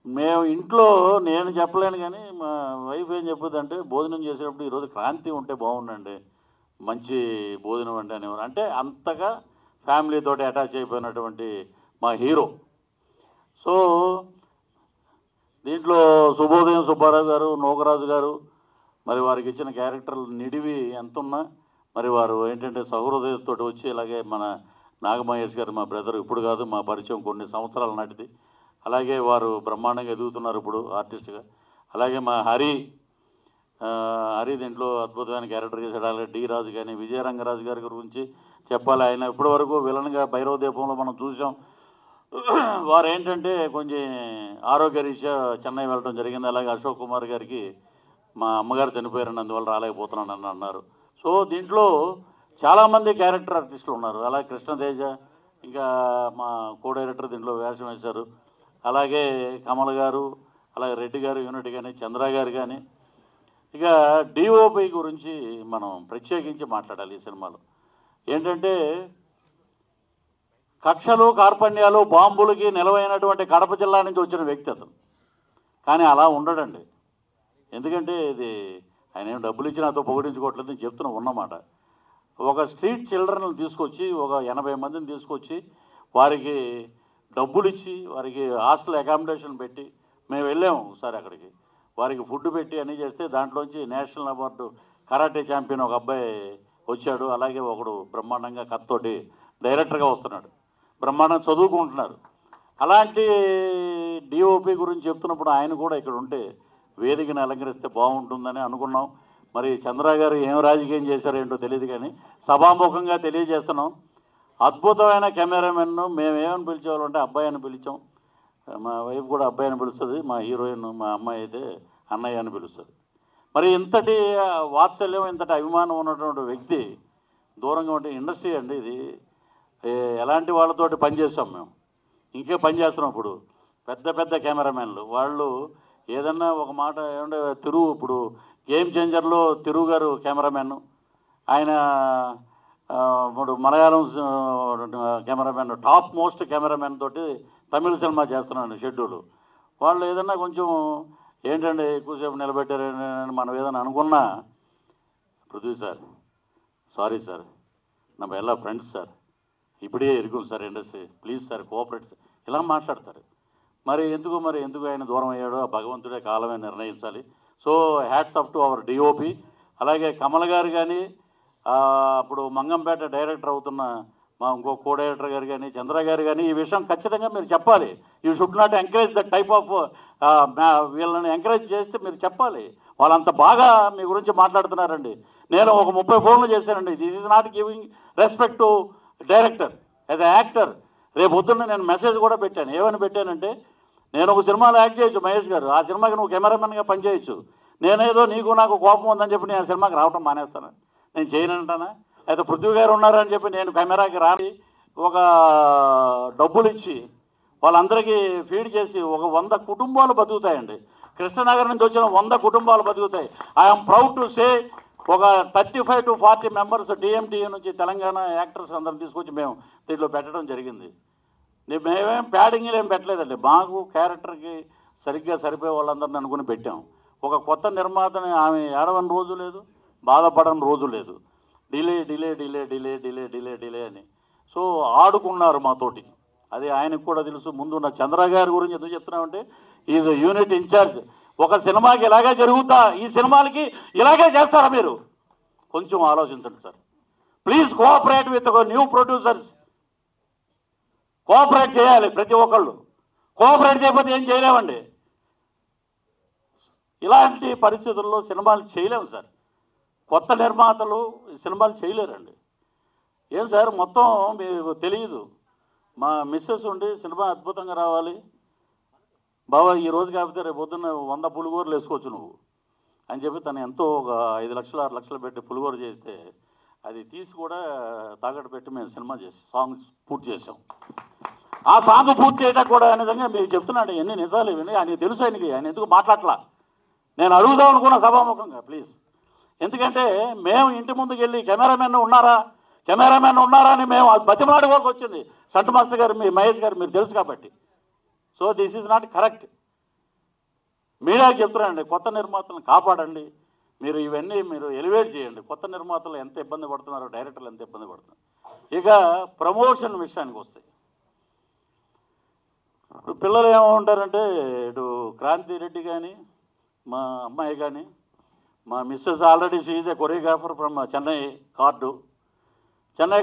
మేము ఇంట్లో నేను చెప్పలేను కానీ మా వైఫ్ ఏం చెప్పొద్దంటే, భోజనం చేసేటప్పుడు ఈరోజు క్రాంతి ఉంటే బాగుండండి, మంచి భోజనం అంటే అనేవారు. అంటే అంతగా ఫ్యామిలీతో అటాచ్ అయిపోయినటువంటి మా హీరో. సో దీంట్లో శుభోదయం సుబ్బారావు గారు, నోకరాజు గారు, మరి వారికి ఇచ్చిన క్యారెక్టర్లు నిడివి ఎంతున్నా మరి వారు ఏంటంటే సహృదయంతో వచ్చి, ఇలాగే మన నాగమహేష్ గారు మా బ్రదర్, ఇప్పుడు కాదు మా పరిచయం కొన్ని సంవత్సరాల నాటిది. అలాగే వారు బ్రహ్మాండంగా ఎదుగుతున్నారు ఇప్పుడు ఆర్టిస్ట్గా. అలాగే మా హరి దీంట్లో అద్భుతమైన క్యారెక్టర్ చేశాడు. అలాగే డి రాజు కానీ, విజయరంగరాజు గారి గురించి చెప్పాలి. ఆయన ఇప్పటి వరకు విలన్గా భైరవ దీపంలో మనం చూసాం. వారు ఏంటంటే కొంచెం ఆరోగ్యరీత్యా చెన్నై వెళ్ళడం జరిగింది. అలాగే అశోక్ కుమార్ గారికి మా అమ్మగారు చనిపోయారని అందువల్ల రాలేకపోతున్నానని అన్నారు. సో దీంట్లో చాలామంది క్యారెక్టర్ ఆర్టిస్టులు ఉన్నారు. అలాగే కృష్ణతేజ, ఇంకా మా కో డైరెక్టర్ దీంట్లో వేషం వేశారు. అలాగే కమల్ గారు, అలాగే రెడ్డి గారు యూనిట్ కానీ, చంద్ర గారు కానీ. ఇక డిఓపి గురించి మనం ప్రత్యేకించి మాట్లాడాలి ఈ సినిమాలో. ఏంటంటే కక్షలు, కార్పణ్యాలు, బాంబులకి నిలవైనటువంటి కడప జిల్లా నుంచి వచ్చిన వ్యక్తి అతను. కానీ అలా ఉండడండి. ఎందుకంటే ఇది ఆయన ఏం డబ్బులు ఇచ్చి నాతో పొగిడించుకోవట్లేదు, నేను చెప్తున్నా ఉన్నమాట. ఒక స్ట్రీట్ చిల్డ్రన్లు తీసుకొచ్చి, ఒక 80 మందిని తీసుకొచ్చి వారికి డబ్బులు ఇచ్చి, వారికి హాస్టల్ అకామిడేషన్ పెట్టి, మేము వెళ్ళాము ఒకసారి అక్కడికి, వారికి ఫుడ్ పెట్టి అన్నీ చేస్తే దాంట్లోంచి నేషనల్ అవార్డు కరాటే ఛాంపియన్ ఒక అబ్బాయి వచ్చాడు. అలాగే ఒకడు బ్రహ్మాండంగా కత్తోటి డైరెక్టర్గా వస్తున్నాడు, బ్రహ్మాండంగా చదువుకుంటున్నారు. అలాంటి డిఓపి గురించి చెప్తున్నప్పుడు ఆయన కూడా ఇక్కడ ఉంటే వేదికను అలంకరిస్తే బాగుంటుందని అనుకున్నాం. మరి చంద్ర గారు ఏం రాజకీయం చేశారేంటో తెలియదు కానీ సభాముఖంగా తెలియజేస్తున్నాం. అద్భుతమైన కెమెరామెన్ను మేమేమని పిలిచేవాళ్ళంటే అబ్బాయి అని పిలిచాం. మా వైఫ్ కూడా అబ్బాయి అని పిలుస్తుంది, మా హీరోయిన్ మా అమ్మాయి అయితే అన్నయ్య అని పిలుస్తుంది. మరి ఇంతటి వాత్సల్యం, ఇంతటి అభిమానం ఉన్నటువంటి వ్యక్తి దూరంగా ఉంటే ఇండస్ట్రీ అండి ఇది. ఎలాంటి వాళ్ళతోటి పనిచేస్తాం మేము, ఇంకే పని చేస్తున్నాం. ఇప్పుడు పెద్ద పెద్ద కెమెరామెన్లు వాళ్ళు ఏదన్నా ఒక మాట ఏమంటే ఇప్పుడు గేమ్ చేంజర్లో తిరుగు గారు కెమెరామెన్, ఆయన ఇప్పుడు Malayalam cameraman, top most cameraman తోటి తమిళ సినిమా చేస్తున్నాను షెడ్యూల్. వాళ్ళు ఏదన్నా కొంచెం ఏంటంటే ఎక్కువసేపు నిలబెట్టారని మనం ఏదైనా అనుకున్నా, పృథ్వీ సార్ సారీ సార్, நம்ம எல்லா ఫ్రెండ్స్ సార్, ఇప్పుడే ఇరుకుం sir industry, please sir cooperate sir, ఇలా మాట్లాడతారు. మరి ఎందుకు ఆయన దూరం అయ్యాడో ఆ భగవంతుడే కాలమే నిర్ణయించాలి. So hats up to our DOP. అలాగే కమల్ గారు కానీ, అప్పుడు మంగంపేట డైరెక్టర్ అవుతున్న మా ఇంకో కో డైరెక్టర్ గారు కానీ, చంద్ర గారు కానీ, ఈ విషయం ఖచ్చితంగా మీరు చెప్పాలి. You should not encourage that type of, వీళ్ళని ఎంకరేజ్ చేస్తే మీరు చెప్పాలి. వాళ్ళంత బాగా మీ గురించి మాట్లాడుతున్నారండి. నేను ఒక 30 ఫోన్లు చేశానండి. This is not giving respect to director as a actor. రేపు పొద్దున్న నేను మెసేజ్ కూడా పెట్టాను. ఏమని పెట్టానంటే, నేను ఒక సినిమాలో యాక్ట్ చేయొచ్చు మహేష్ గారు, ఆ సినిమాకి నువ్వు కెమెరామెన్గా పనిచేయచ్చు. నేనేదో నీకు నాకు కోపం ఉందని చెప్పి నేను ఆ సినిమాకి రావటం మానేస్తాను, నేను చేయనంటానా? అయితే పృథ్వీ గారు ఉన్నారని చెప్పి నేను కెమెరాకి రాని ఒక డబ్బులు ఇచ్చి వాళ్ళందరికీ ఫీడ్ చేసి ఒక 100 కుటుంబాలు బతుకుతాయండి. కృష్ణనగర్ నుంచి వచ్చిన 100 కుటుంబాలు బతుకుతాయి. ఐఎమ్ ప్రౌడ్ టు సే ఒక 35 to 40 మెంబర్స్ డిఎంటీఏ నుంచి తెలంగాణ యాక్టర్స్ అందరం తీసుకొచ్చి మేము దీంట్లో పెట్టడం జరిగింది. మేమేం ప్యాడింగ్లు ఏం పెట్టలేదండి, మాకు క్యారెక్టర్కి సరిగ్గా సరిపోయే వాళ్ళందరిని అనుకుని పెట్టాం. ఒక కొత్త నిర్మాతని ఆమె ఏడవని రోజు లేదు, బాధపడని రోజు లేదు. Delay delay delay delay delay delay delay అని సో ఆడుకున్నారు మాతోటి. అది ఆయనకు కూడా తెలుసు. ముందున్న చంద్ర గారి గురించి ఎందుకు చెప్తున్నామంటే, ఈజ్ యూనిట్ ఇన్ఛార్జ్. ఒక సినిమాకి ఇలాగే జరుగుతా, ఈ సినిమాలకి ఇలాగే చేస్తారా మీరు? కొంచెం ఆలోచించండి sir. Please cooperate with new producers. Cooperate చేయాలి ప్రతి ఒక్కళ్ళు. కోఆపరేట్ చేయకపోతే ఏం చేయలేమండి. ఇలాంటి పరిస్థితుల్లో సినిమాలు చేయలేము సార్. కొత్త నిర్మాతలు సినిమాలు చేయలేరండి. ఏం సార్ మొత్తం మీకు తెలియదు. మా మిస్సెస్ ఉండి సినిమా అద్భుతంగా రావాలి, బాబా ఈ రోజు కాకపోతే రేపు పొద్దున్న 100 పులిగోరలు వేసుకోవచ్చు నువ్వు అని చెప్పి తను ఎంతో ఒక 5 లక్షలు 6 లక్షలు పెట్టి పులిగోర చేస్తే అది తీసి కూడా తాకట్టు పెట్టి మేము సినిమా చేసి సాంగ్స్ పూర్తి చేసాం. ఆ సాంగ్ పూర్తి చేయడానికి కూడా నిజంగా మీరు చెప్తున్నాడు ఎన్ని నిజాలు ఇవన్నీ ఆయనకి తెలుసు. ఆయన ఎందుకు మాట్లాడలా నేను అడుగుదాం అనుకున్న సభాముఖంగా ప్లీజ్. ఎందుకంటే మేము ఇంటి ముందుకు వెళ్ళి కెమెరామెన్ ఉన్నారా అని మేము బతిమాడుకోవాల్సి వచ్చింది. సంటు మాస్టర్ గారు మీ మహేష్ గారు మీరు తెలుసు కాబట్టి. So this is not correct. మీడియాకి చెప్తున్నానండి, కొత్త నిర్మాతలను కాపాడండి, మీరు ఇవన్నీ మీరు ఎలివేట్ చేయండి. కొత్త నిర్మాతలు ఎంత ఇబ్బంది పడుతున్నారో, డైరెక్టర్లు ఎంత ఇబ్బంది పడుతున్నారు. ఇక ప్రమోషన్ విషయానికి వస్తాయి. ఇప్పుడు పిల్లలు ఏమంటారంటే ఇటు క్రాంతి రెడ్డి కానీ మా అమ్మాయి కానీ మా missus already she a choreographer from Chennai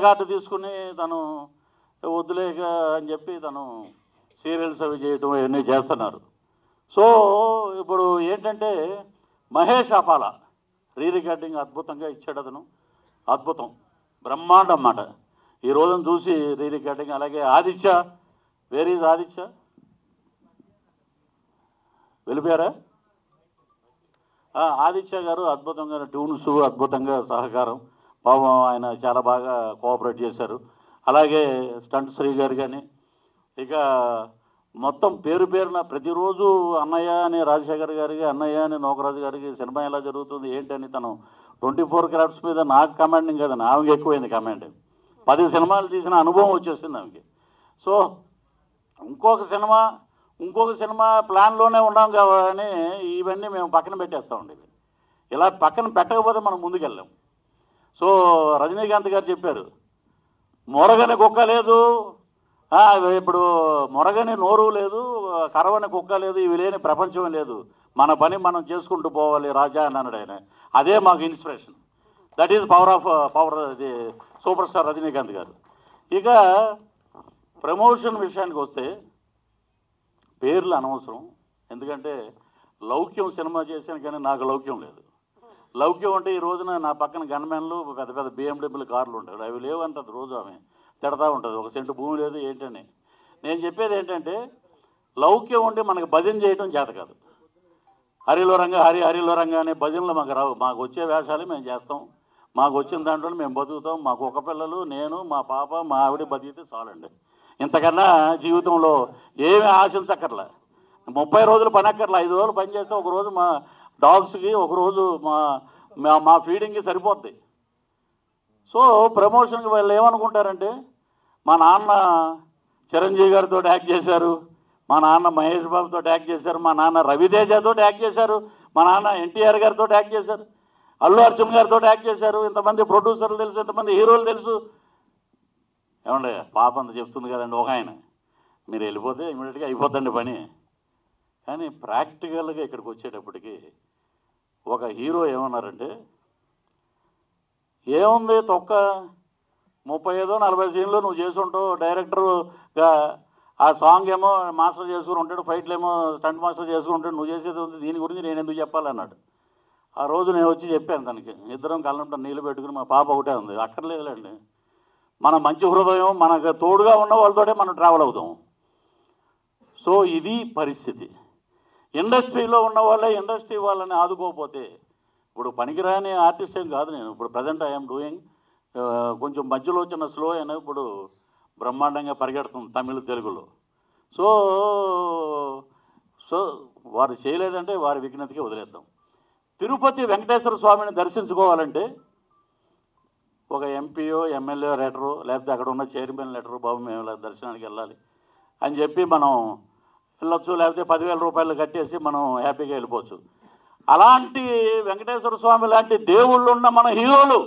card తీసుకుని తను వద్దులేక అని చెప్పి తను సీరియల్స్ అవి చేయటం ఇవన్నీ చేస్తున్నారు. సో ఇప్పుడు ఏంటంటే మహేష్ అపాల రీ రికార్డింగ్ అద్భుతంగా ఇచ్చాడు. అతను అద్భుతం బ్రహ్మాండం అన్నమాట. ఈ రోజున చూసి రీ రికార్డింగ్. అలాగే ఆదిత్య, వేర్ ఈజ్ ఆదిత్య? వెళ్ళిపోయారా? ఆదిత్య గారు అద్భుతంగా ట్యూన్స్, అద్భుతంగా సహకారం, పాపం ఆయన చాలా బాగా కోఆపరేట్ చేశారు. అలాగే స్టంట్ శ్రీ గారు కానీ ఇక మొత్తం పేరున ప్రతిరోజు అన్నయ్య అని రాజశేఖర్ గారికి, అన్నయ్య అని నోకరాజు గారికి సినిమా ఎలా జరుగుతుంది ఏంటని తను 24 క్రాఫ్ట్స్ మీద నాకు కమాండింగ్ కదండి, ఆమెకి ఎక్కువైంది కమాండ్. 10 సినిమాలు తీసిన అనుభవం వచ్చేసింది ఆమెకి. సో ఇంకొక సినిమా ప్లాన్లోనే ఉన్నాం కాబట్టి ఇవన్నీ మేము పక్కన పెట్టేస్తూ ఉండేది. ఇలా పక్కన పెట్టకపోతే మనం ముందుకెళ్ళాం. సో రజనీకాంత్ గారు చెప్పారు, మొరగని కుక్క లేదు, ఇప్పుడు మొరగని నోరు లేదు, కరవని కుక్క లేదు, ఇవి లేని ప్రపంచం లేదు, మన పని మనం చేసుకుంటూ పోవాలి రాజా అని అన్నాడు ఆయన. అదే మాకు inspiration. That is power the super star Rajinikanth గారు. ఇక ప్రమోషన్ విషయానికి వస్తే పేర్లు అనవసరం. ఎందుకంటే లౌక్యం సినిమా చేశాను కానీ నాకు లౌక్యం లేదు. లౌక్యం అంటే ఈ రోజున నా పక్కన గన్మెన్లు పెద్ద పెద్ద BMW కార్లు ఉంటాయి, అవి లేవంటది. రోజు ఆమె తిడతా ఉంటుంది, 1 సెంటు భూమి లేదు ఏంటని. నేను చెప్పేది ఏంటంటే లౌక్యం ఉండి మనకు భజన చేయడం చేత కాదు. హరిలో రంగా అనే భజనలు మాకు రావు. మాకు వచ్చే వేషాలు మేము చేస్తాం, మాకు వచ్చిన దాంట్లో మేము బతుకుతాం. మాకు ఒక పిల్లలు, నేను, మా పాప, మా ఆవిడ బతికితే చాలండి. ఇంతకన్నా జీవితంలో ఏమీ ఆశించక్కర్లా. 30 రోజులు పని అక్కర్లా. 5 రోజులు పని చేస్తే ఒకరోజు మా డాగ్స్కి, ఒకరోజు మా ఫీడింగ్కి సరిపోద్ది. సో ప్రమోషన్కి వాళ్ళు ఏమనుకుంటారంటే మా నాన్న చిరంజీవి గారితో యాక్ట్ చేశారు, మా నాన్న మహేష్ బాబుతో యాక్ట్ చేశారు, మా నాన్న రవితేజతో యాక్ట్ చేశారు, మా నాన్న NTR గారితో యాక్ట్ చేశారు, అల్లు అర్జున్ గారితో యాక్ట్ చేశారు, ఇంతమంది ప్రొడ్యూసర్లు తెలుసు, ఇంతమంది హీరోలు తెలుసు. ఏమండి పాప అంత చెప్తుంది కదండి ఒక ఆయన, మీరు వెళ్ళిపోతే ఇమీడియట్గా అయిపోద్దండి పని. కానీ ప్రాక్టికల్గా ఇక్కడికి వచ్చేటప్పటికి ఒక హీరో ఏమన్నారంటే, ఏముంది తొక్క 35-40 సీన్లు నువ్వు చేసుంటావు, డైరెక్టర్గా ఆ సాంగ్ ఏమో మాస్టర్ చేసుకుని ఉంటాడు, ఫైట్లు ఏమో స్టంట్ మాస్టర్ చేసుకుని ఉంటాడు, నువ్వు చేసేది ఉంది, దీని గురించి నేను ఎందుకు చెప్పాలన్నాడు. ఆ రోజు నేను వచ్చి చెప్పాను తనకి, ఇద్దరం కళ్ళంట నీళ్ళు పెట్టుకుని మా పాప ఒకటే ఉంది. అక్కర్లేదులేండి, మన మంచి హృదయం, మనకు తోడుగా ఉన్న వాళ్ళతోటే మనం ట్రావెల్ అవుతాం. సో ఇది పరిస్థితి. ఇండస్ట్రీలో ఉన్న వాళ్ళే ఇండస్ట్రీ వాళ్ళని ఆదుకోకపోతే, ఇప్పుడు పనికిరాని ఆర్టిస్ట్ ఏం కాదు నేను. ఇప్పుడు ప్రజెంట్ ఐఎమ్ డూయింగ్ కొంచెం మధ్యలో చిన్న స్లో అయినా ఇప్పుడు బ్రహ్మాండంగా పరిగెడుతుంది తమిళ తెలుగులో. సో వారు చేయలేదంటే వారి విఘ్నతకి వదిలేద్దాం. తిరుపతి వెంకటేశ్వర స్వామిని దర్శించుకోవాలంటే ఒక ఎంపీఓ, ఎమ్మెల్యే లెటరు, లేకపోతే అక్కడ ఉన్న చైర్మన్ లెటరు, బాబు మేము దర్శనానికి వెళ్ళాలి అని చెప్పి మనం వెళ్ళొచ్చు, లేకపోతే 10,000 రూపాయలు కట్టేసి మనం హ్యాపీగా వెళ్ళిపోవచ్చు. అలాంటి వెంకటేశ్వర స్వామి లాంటి దేవుళ్ళు ఉన్న మన హీరోలు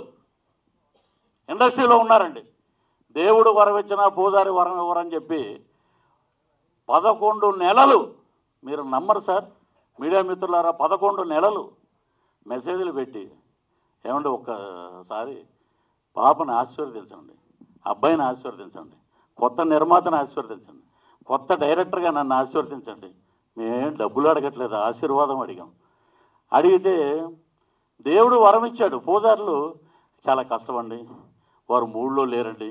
ఇండస్ట్రీలో ఉన్నారండి. దేవుడు వరవిచ్చిన పూజారి వరం ఇవ్వరని చెప్పి 11 నెలలు, మీరు నమ్మరు సార్ మీడియా మిత్రులారా, 11 నెలలు మెసేజ్లు పెట్టి, ఏమంటే ఒక్కసారి పాపను ఆశీర్వదించండి, అబ్బాయిని ఆశీర్వదించండి, కొత్త నిర్మాతను ఆశీర్వదించండి, కొత్త డైరెక్టర్గా నన్ను ఆశీర్వదించండి. మేమేం డబ్బులు అడగట్లేదు, ఆశీర్వాదం అడిగాం. అడిగితే దేవుడు వరం ఇచ్చాడు. పూజారులు చాలా కష్టమండి, వారు మూడ్లో లేరండి,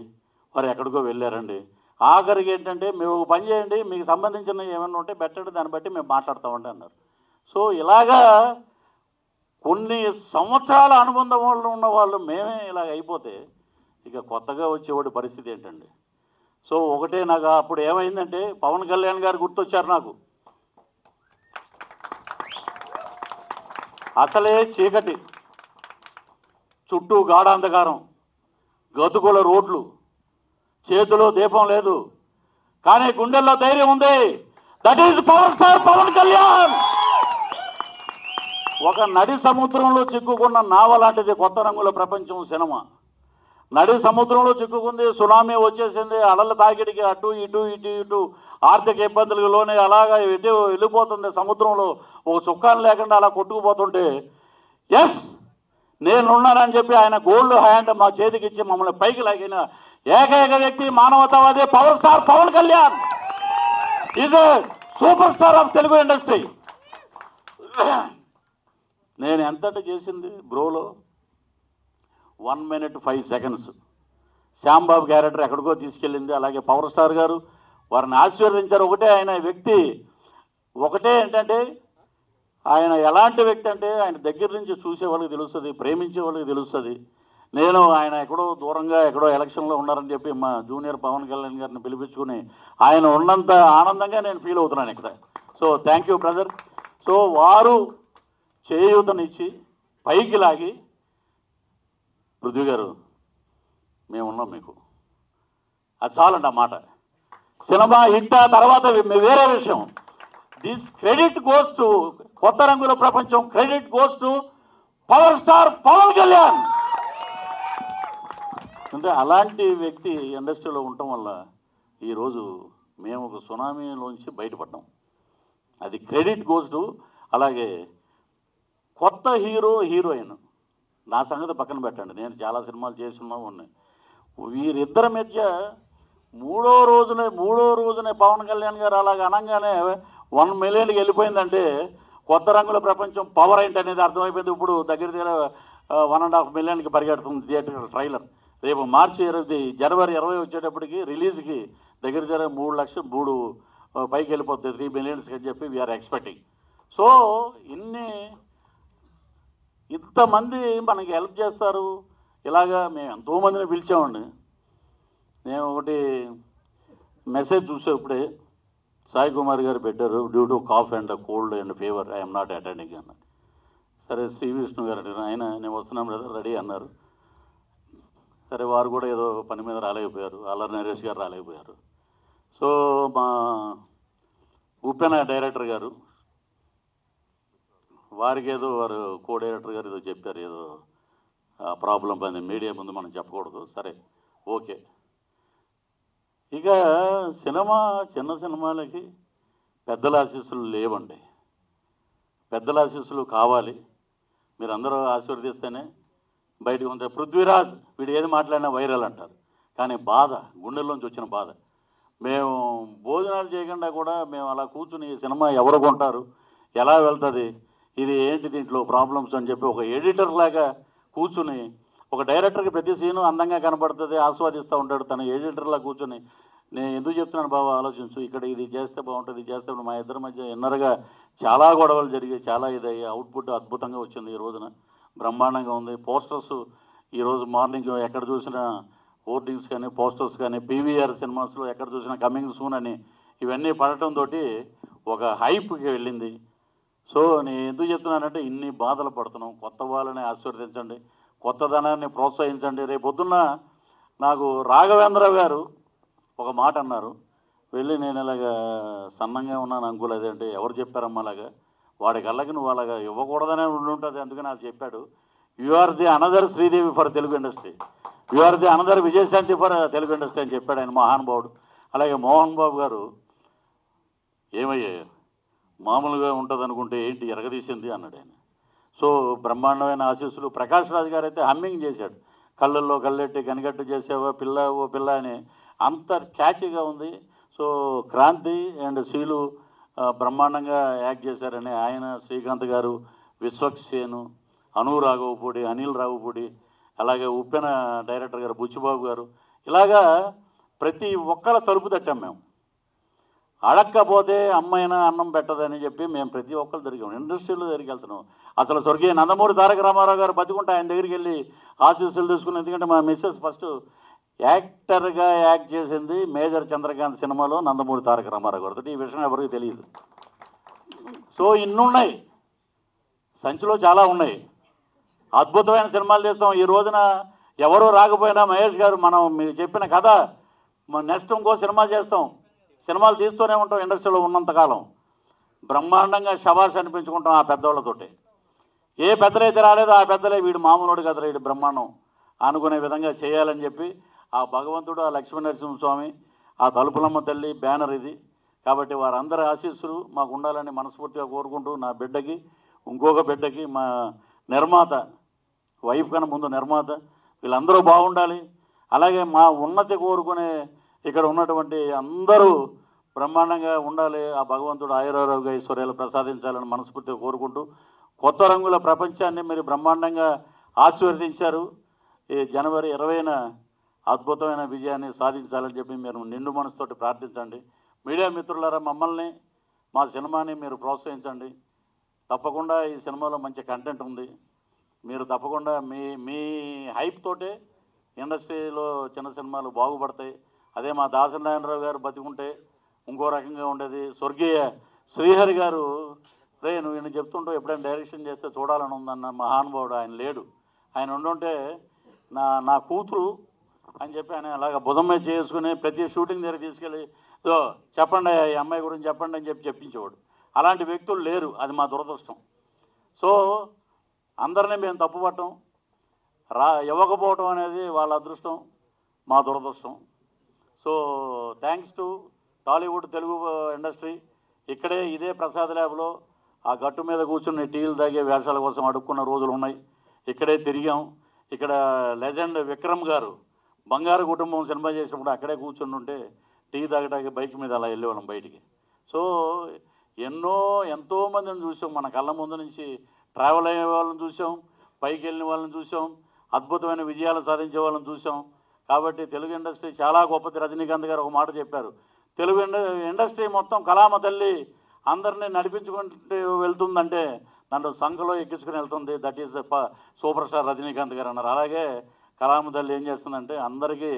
వారు ఎక్కడికో వెళ్ళారండి, ఆఖరికి ఏంటంటే మేము ఒక పని చేయండి, మీకు సంబంధించిన ఏమైనా ఉంటే పెట్టండి, దాన్ని బట్టి మేము మాట్లాడతామండి అన్నారు. సో ఇలాగా కొన్ని సంవత్సరాల అనుబంధం వాళ్ళు ఉన్న వాళ్ళు మేమే ఇలాగ అయిపోతే ఇక కొత్తగా వచ్చేవాడి పరిస్థితి ఏంటండి? సో ఒకటే నాకు అప్పుడు ఏమైందంటే పవన్ కళ్యాణ్ గారు గుర్తొచ్చారు నాకు. అసలే చీకటి, చుట్టూ గాఢాంధకారం, గతుకుల రోడ్లు, చేతిలో దీపం లేదు, కానీ గుండెల్లో ధైర్యం ఉంది. That is power star Pawan Kalyan. ఒక నడి సముద్రంలో చిక్కుకున్న నావ లాంటిది కొత్త రంగుల ప్రపంచం సినిమా. నడి సముద్రంలో చిక్కుకుంది, సునామీ వచ్చేసింది, అలల తాకిడికి అటు ఇటు ఇటు ఇటు ఆర్థిక ఇబ్బందులకు లోనే అలాగా ఎటు వెళ్ళిపోతుంది సముద్రంలో. ఒక చుక్కాలు లేకుండా అలా కొట్టుకుపోతుంటే ఎస్ నేనున్నానని చెప్పి ఆయన గోల్డ్ హ్యాండ్ మా చేతికి ఇచ్చి మమ్మల్ని పైకి లాగిన ఏకైక వ్యక్తి మానవతావాది power star Pawan Kalyan. Is a super star of Telugu industry. నేను ఎంతటి చేసింది బ్రోలో 1 minute 5 seconds. శ్యాంబాబు క్యారెక్టర్ ఎక్కడికో తీసుకెళ్ళింది. అలాగే పవర్ స్టార్ గారు వారిని ఆశీర్వదించారు. ఒకటే ఆయన వ్యక్తి, ఒకటే ఏంటంటే ఆయన ఎలాంటి వ్యక్తి అంటే ఆయన దగ్గర నుంచి చూసే వాళ్ళకి తెలుస్తుంది, ప్రేమించే వాళ్ళకి తెలుస్తుంది. నేను ఆయన ఎక్కడో దూరంగా ఎక్కడో ఎలక్షన్లో ఉన్నారని చెప్పి మా జూనియర్ పవన్ కళ్యాణ్ గారిని పిలిపించుకుని ఆయన ఉన్నంత ఆనందంగా నేను ఫీల్ అవుతున్నాను ఇక్కడ. So thank you brother. So వారు చేయూతనిచ్చి పైకి లాగి పృథ్వీ గారు మేమున్నాం మీకు, అది చాలండి ఆ మాట. సినిమా హిట్ తర్వాత వేరే విషయం. This credit goes to Kotha రంగుల Prapancham, credit goes to power star Pawan Kalyan. అంటే అలాంటి వ్యక్తి ఇండస్ట్రీలో ఉండటం వల్ల ఈరోజు మేము ఒక సునామీలోంచి బయటపడ్డాం. అది క్రెడిట్ గోస్ టు. అలాగే కొత్త హీరో హీరోయిన్ నా సంగతి పక్కన పెట్టండి, నేను చాలా సినిమాలు చేస్తున్నా ఉన్నాయి. వీరిద్దరి మధ్య మూడో రోజునే పవన్ కళ్యాణ్ గారు అలాగ అనగానే 1 million వెళ్ళిపోయిందంటే కొత్త రంగుల ప్రపంచం పవర్ ఏంటి అనేది అర్థమైపోయింది. ఇప్పుడు దగ్గర 1.5 million పరిగెడుతుంది థియేటర్ ట్రైలర్. రేపు జనవరి 20 వచ్చేటప్పటికి రిలీజ్కి దగ్గర 3 లక్షలు 3 పైకి వెళ్ళిపోతుంది, 3 million అని చెప్పి వీఆర్ ఎక్స్పెక్టింగ్. సో ఇంతమంది మనకి హెల్ప్ చేస్తారు. ఇలాగా మేము ఎంతోమందిని పిలిచామండి. నేను ఒకటి మెసేజ్ చూసే ఇప్పుడే సాయి కుమార్ గారు పెట్టారు, due to cough and cold and fever I'm not attending అన్నారు. సరే శ్రీ విష్ణు గారు అంటే ఆయన నేను వస్తున్నాం కదా రెడీ అన్నారు. సరే వారు కూడా ఏదో పని మీద రాలేకపోయారు, అల్లరి నరేష్ గారు రాలేకపోయారు. సో మా ఉప్పెన డైరెక్టర్ గారు వారికి ఏదో వారు కో డైరెక్టర్ గారు ఏదో చెప్పారు, ఏదో ప్రాబ్లం పని మీడియా ముందు మనం చెప్పకూడదు. సరే ఓకే. ఇక చిన్న సినిమాలకి పెద్దల ఆశీస్సులు లేవండి. పెద్దల ఆశీస్సులు కావాలి. మీరందరూ ఆశీర్వదిస్తేనే బయటకు ఉంటాయి. పృథ్వీరాజ్ వీడు ఏది మాట్లాడినా వైరల్ అంటారు, కానీ బాధ గుండెల్లోంచి వచ్చిన బాధ. మేము భోజనాలు చేయకుండా కూడా మేము అలా కూర్చుని ఈ సినిమా ఎవరు కొంటారు, ఎలా వెళ్తుంది, ఇది ఏంటి దీంట్లో ప్రాబ్లమ్స్ అని చెప్పి ఒక ఎడిటర్ లాగా కూర్చుని, ఒక డైరెక్టర్కి ప్రతి సీను అందంగా కనపడుతుంది, ఆస్వాదిస్తూ ఉంటాడు. తన ఎడిటర్లా కూర్చొని నేను ఎందుకు చెప్తున్నాను బాబా ఆలోచించు, ఇక్కడ ఇది చేస్తే బాగుంటుంది, ఇది చేస్తే మా ఇద్దరి మధ్య ఇన్నర్గా చాలా గొడవలు జరిగాయి, చాలా ఇదయ్యి. అవుట్పుట్ అద్భుతంగా వచ్చింది, ఈ రోజున బ్రహ్మాండంగా ఉంది. పోస్టర్స్ ఈరోజు మార్నింగ్ ఎక్కడ చూసినా హోర్డింగ్స్ కానీ పోస్టర్స్ కానీ పీవీఆర్ సినిమాస్లో ఎక్కడ చూసినా కమింగ్ సూన్ అని ఇవన్నీ పడటంతో ఒక హైప్కి వెళ్ళింది. సో నేను ఎందుకు చెప్తున్నానంటే ఇన్ని బాధలు పడుతున్నాం. కొత్త వాళ్ళని ఆశీర్వదించండి, కొత్తదనాన్ని ప్రోత్సహించండి. రేపు పొద్దున్న నాకు రాఘవేంద్ర గారు ఒక మాట అన్నారు, వెళ్ళి నేను ఇలాగా సన్నంగా ఉన్నాను అంకుల్, అదేంటి ఎవరు చెప్పారమ్మా అలాగా, వాడి కళ్ళకి నువ్వు అలాగా ఇవ్వకూడదనే ఉండి ఉంటుంది, అందుకని నాకు చెప్పాడు. You are the another Sridevi for Telugu industry, you are the another Vijayashanti for Telugu industry అని చెప్పాడు ఆయన మహానుభావుడు. అలాగే మోహన్ బాబు గారు ఏమయ్యారు, మామూలుగా ఉంటుంది అనుకుంటే ఏంటి ఎరగదీసింది అన్నాడు ఆయన. సో బ్రహ్మాండమైన ఆశీస్సులు. ప్రకాష్ రాజ్ గారు అయితే హమ్మింగ్ చేశాడు, కళ్ళల్లో కళ్ళెట్టి కనిగట్టు చేసావా పిల్ల ఓ పిల్ల అని, అంత క్యాచీగా ఉంది. సో క్రాంతి అండ్ శీలు బ్రహ్మాండంగా యాక్ట్ చేశారని ఆయన, శ్రీకాంత్ గారు, విశ్వక్సేను, అను రాఘవపూడి, అనిల్ రాఘవపూడి, అలాగే ఉప్పెన డైరెక్టర్ గారు బుచ్చిబాబు గారు, ఇలాగా ప్రతి ఒక్కళ్ళ తలుపు తట్టాం మేము. అడక్కపోతే అమ్మైనా అన్నం పెట్టదని చెప్పి మేము ప్రతి ఒక్కరు తిరిగాం, ఇండస్ట్రీలో దగ్గరికి వెళ్తున్నాం. అసలు స్వర్గీయ నందమూరి తారక రామారావు గారు బతికుంటే ఆయన దగ్గరికి వెళ్ళి ఆశీస్సులు తీసుకుని, ఎందుకంటే మా మిస్సెస్ ఫస్ట్ యాక్టర్గా యాక్ట్ చేసింది మేజర్ చంద్రకాంత్ సినిమాలో నందమూరి తారక రామారావు గారితో. ఈ విషయం ఎవరికి తెలియదు. సో ఇన్నున్నాయి, సంచిలో చాలా ఉన్నాయి, అద్భుతమైన సినిమాలు చేస్తాం. ఈ రోజున ఎవరూ రాకపోయినా మహేష్ గారు మనం మీకు చెప్పిన కథ నెక్స్ట్ ఇంకో సినిమా చేస్తాం, సినిమాలు తీస్తూనే ఉంటాం ఇండస్ట్రీలో ఉన్నంతకాలం. బ్రహ్మాండంగా శబాష్ అనిపించుకుంటాం ఆ పెద్దవాళ్ళతోటి. ఏ పెద్దలైతే రాలేదో ఆ పెద్దలే వీడు మామూలుడు కదరా వీడు బ్రహ్మాండం అనుకునే విధంగా చేయాలని చెప్పి ఆ భగవంతుడు, ఆ లక్ష్మీనరసింహస్వామి, ఆ తలుపులమ్మ తల్లి బ్యానర్ ఇది. కాబట్టి వారందరి ఆశీస్సులు మాకు ఉండాలని మనస్ఫూర్తిగా కోరుకుంటూ, నా బిడ్డకి ఇంకొక బిడ్డకి మా నిర్మాత వైఫ్ కన్నా ముందు నిర్మాత వీళ్ళందరూ బాగుండాలి. అలాగే మా ఉన్నతి కోరుకునే ఇక్కడ ఉన్నటువంటి అందరూ బ్రహ్మాండంగా ఉండాలి. ఆ భగవంతుడు ఆయురారోగ్య ఐశ్వర్యాలు ప్రసాదించాలని మనస్ఫూర్తిగా కోరుకుంటూ, కొత్త రంగుల ప్రపంచాన్ని మీరు బ్రహ్మాండంగా ఆశీర్వదించారు. ఈ జనవరి 20న అద్భుతమైన విజయాన్ని సాధించాలని చెప్పి మీరు నిండు మనసుతోటి ప్రార్థించండి. మీడియా మిత్రులారా, మమ్మల్ని మా సినిమాని మీరు ప్రోత్సహించండి. తప్పకుండా ఈ సినిమాలో మంచి కంటెంట్ ఉంది. మీరు తప్పకుండా మీ హైప్ తోటే ఇండస్ట్రీలో చిన్న సినిమాలు బాగుపడతాయి. అదే మా దాసనారాయణరావు గారు బతికుంటే ఇంకో రకంగా ఉండేది. స్వర్గీయ శ్రీహరి గారు, రే నువ్వు ఈయన చెప్తుంటావు ఎప్పుడైనా డైరెక్షన్ చేస్తే చూడాలని ఉందన్న మహానుభావుడు. ఆయన లేడు. ఆయన ఉండుంటే నా కూతురు అని చెప్పి ఆయన అలాగ భుజం మీద చేసుకుని ప్రతి షూటింగ్ దగ్గర తీసుకెళ్ళి చెప్పండి ఈ అమ్మాయి గురించి చెప్పండి అని చెప్పి చెప్పించేవాడు. అలాంటి వ్యక్తులు లేరు, అది మా దురదృష్టం. సో అందరినీ మేము తప్పుపట్టం, ఇవ్వకపోవటం అనేది వాళ్ళ అదృష్టం, మా దురదృష్టం. So thanks to Tollywood Telugu industry. ఇక్కడే ఇదే ప్రసాద్ ల్యాబ్లో ఆ గట్టు మీద కూర్చుని టీలు తాగే వేషాల కోసం అడుక్కున్న రోజులు ఉన్నాయి. ఇక్కడే తిరిగాం. ఇక్కడ లెజెండ్ విక్రమ్ గారు బంగారు కుటుంబం సినిమా చేసినప్పుడు అక్కడే కూర్చుని ఉంటే టీ తాగడానికి బైక్ మీద అలా వెళ్ళేవాళ్ళం బయటికి. సో ఎంతోమందిని చూసాం, మన కళ్ళ ముందు నుంచి ట్రావెల్ అయ్యే వాళ్ళని చూసాం, పైకి వెళ్ళిన వాళ్ళని చూసాం, అద్భుతమైన విజయాలు సాధించే వాళ్ళని చూసాం. కాబట్టి తెలుగు ఇండస్ట్రీ చాలా గొప్పది. రజనీకాంత్ గారు ఒక మాట చెప్పారు, తెలుగు ఇండస్ట్రీ మొత్తం కళామ తల్లి అందరినీ నడిపించుకుంటూ వెళ్తుందంటే నన్ను సంఖలో ఎక్కించుకుని వెళ్తుంది, that is super star Rajinikanth గారు అన్నారు. అలాగే కళామ తల్లి ఏం చేస్తుందంటే అందరికీ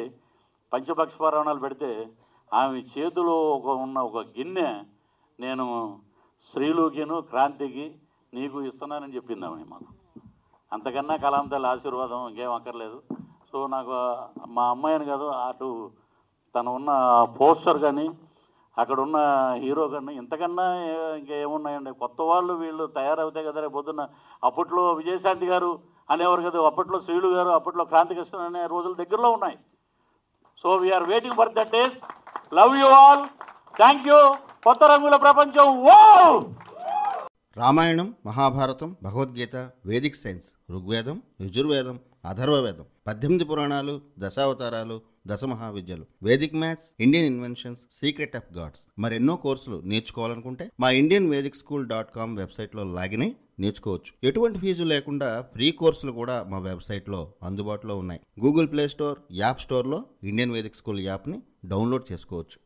పంచపక్ష పరమాణాలు పెడితే ఆమె చేతిలో ఉన్న ఒక గిన్నె నేను శ్రీలుకిను క్రాంతికి నీకు ఇస్తున్నానని చెప్పింది ఆమె మాకు. అంతకన్నా కళామ తల్లి ఆశీర్వాదం ఇంకేం అక్కర్లేదు. సో నాకు మా అమ్మాయిని కాదు, అటు తను ఉన్న పోస్టర్ కానీ అక్కడ ఉన్న హీరో కానీ ఇంతకన్నా ఇంకేమున్నాయండి. కొత్త వాళ్ళు వీళ్ళు తయారవుతాయి కదా రేపు పొద్దున్న. అప్పట్లో విజయశాంతి గారు అనేవారు కదా, అప్పట్లో శ్రీలు గారు, అప్పట్లో క్రాంతికృష్ణ అనే రోజులు దగ్గరలో ఉన్నాయి. So we are waiting for that days. Love you all. Thank you. కొత్త రంగుల ప్రపంచం. ఓ రామాయణం, మహాభారతం, భగవద్గీత, వేదిక్ సైన్స్, ఋగ్వేదం, యజుర్వేదం, అథర్వవేదం, 18 పురాణాలు, దశావతారాలు, 10 మహావిద్యలు, Vedic maths, Indian inventions, secret of gods, మరెన్నో కోర్సులు నేర్చుకోవాలనుకుంటే మా indianvedicSchool.com వెబ్సైట్లో లాగిన్ అయి నేర్చుకోవచ్చు. ఎటువంటి ఫీజు లేకుండా ఫ్రీ కోర్సులు కూడా మా వెబ్సైట్లో అందుబాటులో ఉన్నాయి. గూగుల్ ప్లే స్టోర్, యాప్ స్టోర్లో ఇండియన్ వేదిక్ స్కూల్ యాప్ని డౌన్లోడ్ చేసుకోవచ్చు.